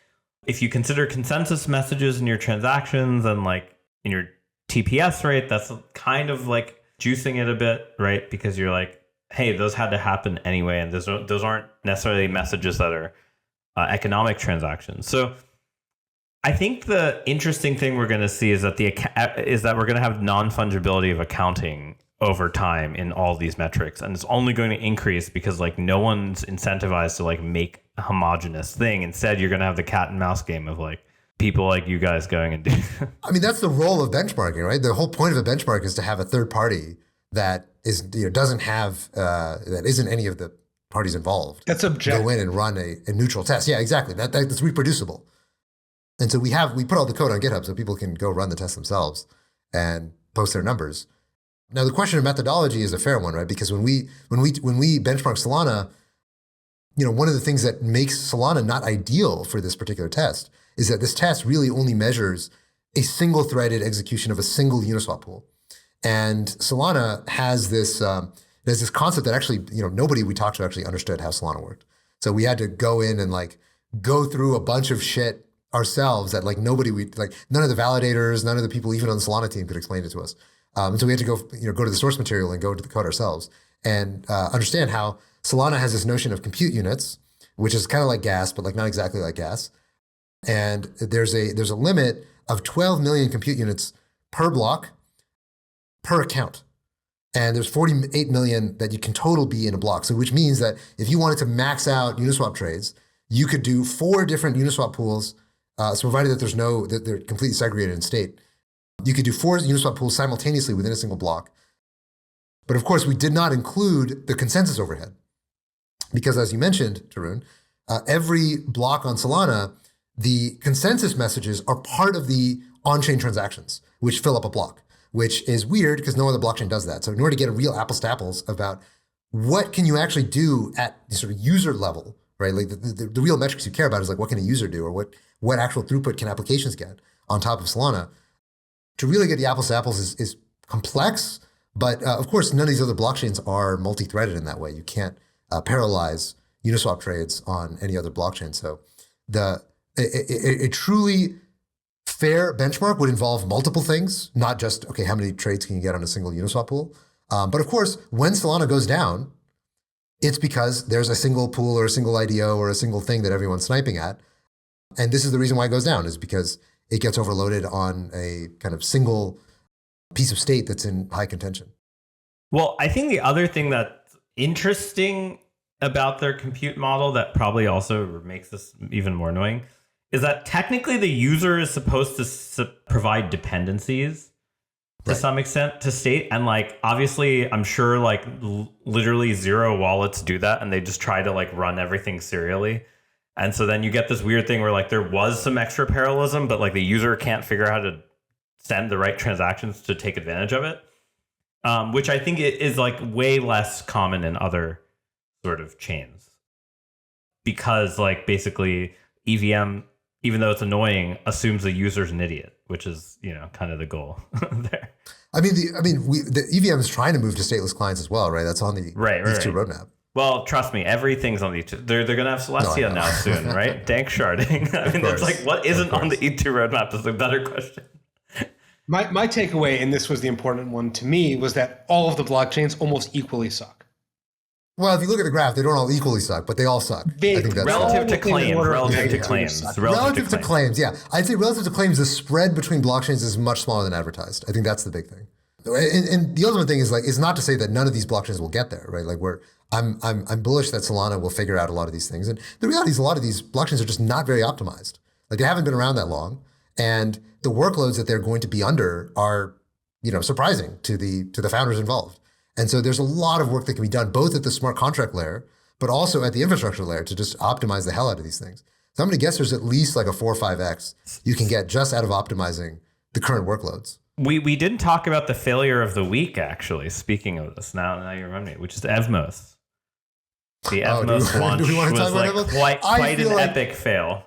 if you consider consensus messages in your transactions and like in your TPS rate, that's kind of like juicing it a bit, right? Because you're like, hey, those had to happen anyway, and those aren't necessarily messages that are economic transactions. So I think the interesting thing we're going to see is that we're going to have non-fungibility of accounting over time in all these metrics, and it's only going to increase because like no one's incentivized to like make a homogenous thing. Instead, you're going to have the cat and mouse game of like people like you guys going and doing. I mean, that's the role of benchmarking, right? The whole point of a benchmark is to have a third party that is doesn't have that isn't any of the parties involved. That's objective. Go in and run a neutral test. Yeah, exactly. That's reproducible. And so we put all the code on GitHub so people can go run the test themselves and post their numbers. Now the question of methodology is a fair one, right? Because when we benchmark Solana, one of the things that makes Solana not ideal for this particular test is that this test really only measures a single threaded execution of a single Uniswap pool. And Solana has this concept that actually, nobody we talked to actually understood how Solana worked. So we had to go in and like go through a bunch of shit ourselves that like none of the validators, none of the people even on the Solana team could explain it to us. And so we had to go to the source material and go to the code ourselves and understand how Solana has this notion of compute units, which is kind of like gas, but like not exactly like gas. And there's a limit of 12 million compute units per block per account. And there's 48 million that you can total be in a block. So which means that if you wanted to max out Uniswap trades, you could do 4 different Uniswap pools. So provided that they're completely segregated in state, you could do 4 Uniswap pools simultaneously within a single block. But of course, we did not include the consensus overhead. Because as you mentioned, Tarun, every block on Solana, the consensus messages are part of the on-chain transactions, which fill up a block, which is weird because no other blockchain does that. So in order to get a real apples to apples about what can you actually do at the sort of user level, right? Like the real metrics you care about is like what can a user do or what actual throughput can applications get on top of Solana. To really get the apples to apples is complex, but of course none of these other blockchains are multi-threaded in that way. You can't parallelize Uniswap trades on any other blockchain. So a truly fair benchmark would involve multiple things, not just, okay, how many trades can you get on a single Uniswap pool? But of course, when Solana goes down, it's because there's a single pool or a single IDO or a single thing that everyone's sniping at. And this is the reason why it goes down, is because it gets overloaded on a kind of single piece of state that's in high contention. Well, I think the other thing that's interesting about their compute model that probably also makes this even more annoying is that technically the user is supposed to provide dependencies to some extent to state. And like, obviously, I'm sure like literally 0 wallets do that. And they just try to like run everything serially. And so then you get this weird thing where like there was some extra parallelism, but like the user can't figure out how to send the right transactions to take advantage of it, which I think is like way less common in other sort of chains. Because like basically EVM, even though it's annoying, assumes the user's an idiot, which is, kind of the goal there. I mean, the EVM is trying to move to stateless clients as well, right? That's on the ETH2 roadmap. Well, trust me, everything's on the ETH2. They're going to have Celestia now soon, right? Dank sharding. I mean, that's like what isn't on the ETH2 roadmap is a better question. My takeaway, and this was the important one to me, was that all of the blockchains almost equally suck. Well, if you look at the graph, they don't all equally suck, but they all suck. I think that's relative to claims. Relative to claims, yeah. I'd say relative to claims, the spread between blockchains is much smaller than advertised. I think that's the big thing. And the ultimate thing is not to say that none of these blockchains will get there, right? Like I'm bullish that Solana will figure out a lot of these things. And the reality is a lot of these blockchains are just not very optimized. Like they haven't been around that long. And the workloads that they're going to be under are, surprising to the founders involved. And so there's a lot of work that can be done both at the smart contract layer, but also at the infrastructure layer to just optimize the hell out of these things. So I'm going to guess there's at least like a 4 or 5x you can get just out of optimizing the current workloads. We didn't talk about the failure of the week, actually, speaking of this. Now you remember me, which is Evmos. The Evmos launch was like quite an epic fail.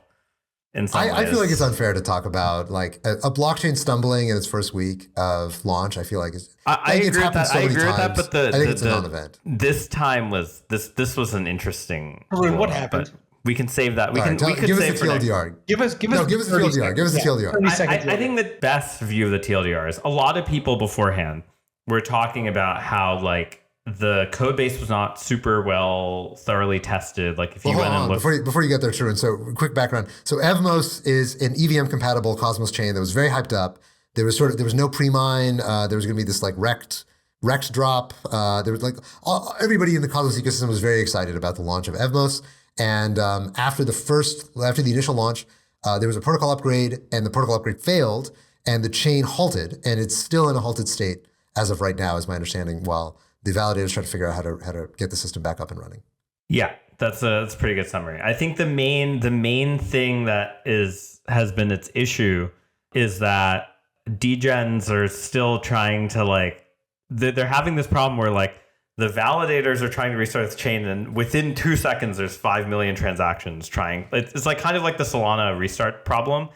I feel like it's unfair to talk about like a blockchain stumbling in its first week of launch. I feel like I agree with that. I agree with that, but I think it's a non-event. This time was this was an interesting. What happened? We can save that. We could give us the TLDR. Give us the TLDR. Give us the TLDR. I think the best view of the TLDR is a lot of people beforehand were talking about how like the code base was not super well thoroughly tested. Like if you went and looked before you get there, Tarun. So quick background. So Evmos is an EVM compatible Cosmos chain that was very hyped up. There was no pre-mine. There was going to be this like wrecked drop. There was like everybody in the Cosmos ecosystem was very excited about the launch of Evmos. And after the initial launch, there was a protocol upgrade, and the protocol upgrade failed, and the chain halted, and it's still in a halted state as of right now, is my understanding. While the validators try to figure out how to get the system back up and running. Yeah, that's a pretty good summary. I think the main thing that has been its issue is that degens are still trying to like they're having this problem where like the validators are trying to restart the chain, and within 2 seconds, there's 5 million transactions trying. It's like kind of like the Solana restart problem,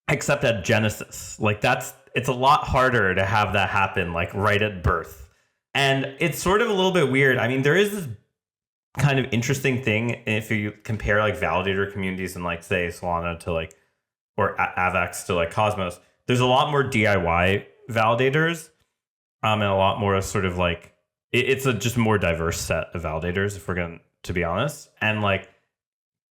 except at Genesis. Like it's a lot harder to have that happen like right at birth. And it's sort of a little bit weird. I mean, there is this kind of interesting thing if you compare like validator communities and like say Solana to like, or AVAX to like Cosmos. There's a lot more DIY validators and a lot more sort of like, it's a just more diverse set of validators, if we're going to be honest. And like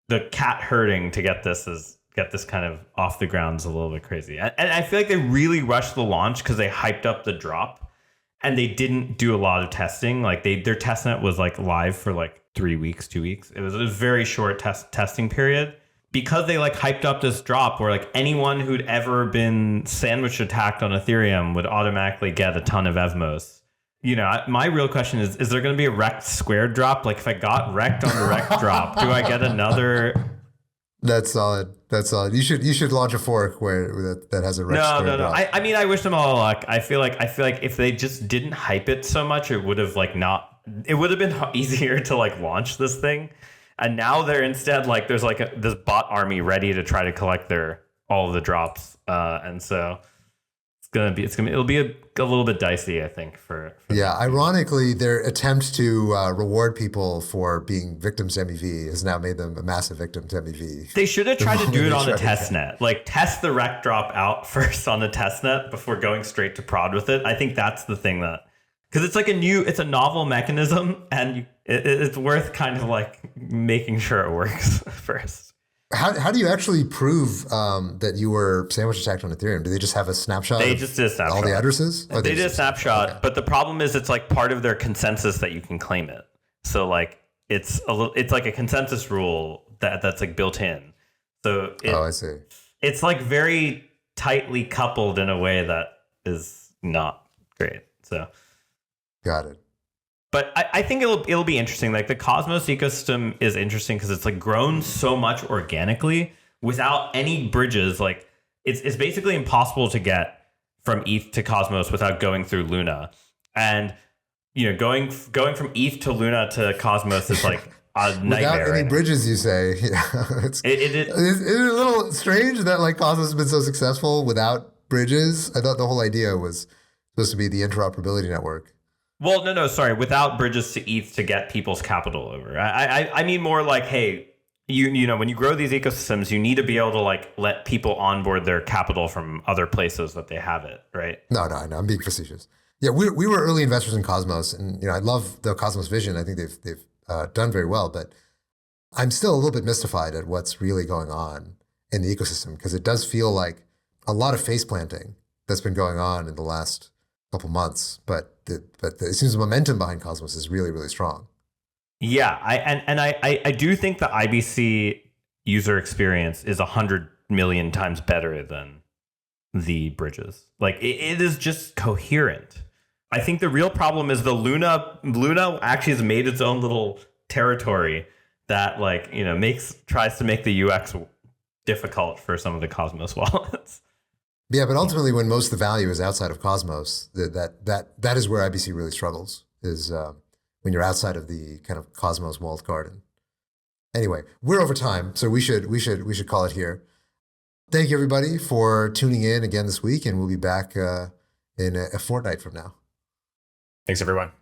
the cat herding to get this kind of off the ground is a little bit crazy. And I feel like they really rushed the launch because they hyped up the drop and they didn't do a lot of testing. Like their testnet was like live for like 3 weeks, 2 weeks. It was a very short testing period because they like hyped up this drop where like anyone who'd ever been sandwich attacked on Ethereum would automatically get a ton of Evmos. You know, my real question is there going to be a wrecked squared drop? Like if I got wrecked on the wrecked drop, do I get another? That's solid. You should launch a fork that has a wrecked squared drop. I mean, I wish them all luck. I feel like if they just didn't hype it so much, it would have been easier to like launch this thing. And now they're instead like there's like this bot army ready to try to collect all of the drops. And so it'll be a little bit dicey, I think. For ironically, their attempt to reward people for being victims to MEV has now made them a massive victim to MEV. They should have tried to do it on the testnet. Like test the rec drop out first on the testnet before going straight to prod with it. I think that's the thing because it's like it's a novel mechanism, and it's worth kind of like making sure it works first. How do you actually prove that you were sandwich attacked on Ethereum? Do they just have a snapshot? They just did a snapshot. All the addresses? They did a snapshot, okay. But the problem is it's like part of their consensus that you can claim it. So like it's like a consensus rule that's like built in. So I see. It's like very tightly coupled in a way that is not great. So got it. But I think it'll be interesting. Like the Cosmos ecosystem is interesting because it's like grown so much organically without any bridges. Like it's basically impossible to get from ETH to Cosmos without going through Luna. And you know, going from ETH to Luna to Cosmos is like a nightmare. Without any bridges, you say. It's a little strange that like Cosmos has been so successful without bridges. I thought the whole idea was supposed to be the interoperability network. Well, no, sorry. Without bridges to ETH to get people's capital over. I mean more like, hey, you know, when you grow these ecosystems, you need to be able to like let people onboard their capital from other places that they have it, right? No, I'm being facetious. Yeah, we were early investors in Cosmos, and you know, I love the Cosmos vision. I think they've done very well, but I'm still a little bit mystified at what's really going on in the ecosystem because it does feel like a lot of face planting that's been going on in the last couple months, but it seems the momentum behind Cosmos is really, really strong. Yeah, I do think the IBC user experience is 100 million times better than the bridges. Like it is just coherent. I think the real problem is the Luna actually has made its own little territory that like, you know, tries to make the UX difficult for some of the Cosmos wallets. Yeah, but ultimately, when most of the value is outside of Cosmos, that is where IBC really struggles. Is when you're outside of the kind of Cosmos walled garden. Anyway, we're over time, so we should call it here. Thank you everybody for tuning in again this week, and we'll be back in a fortnight from now. Thanks everyone.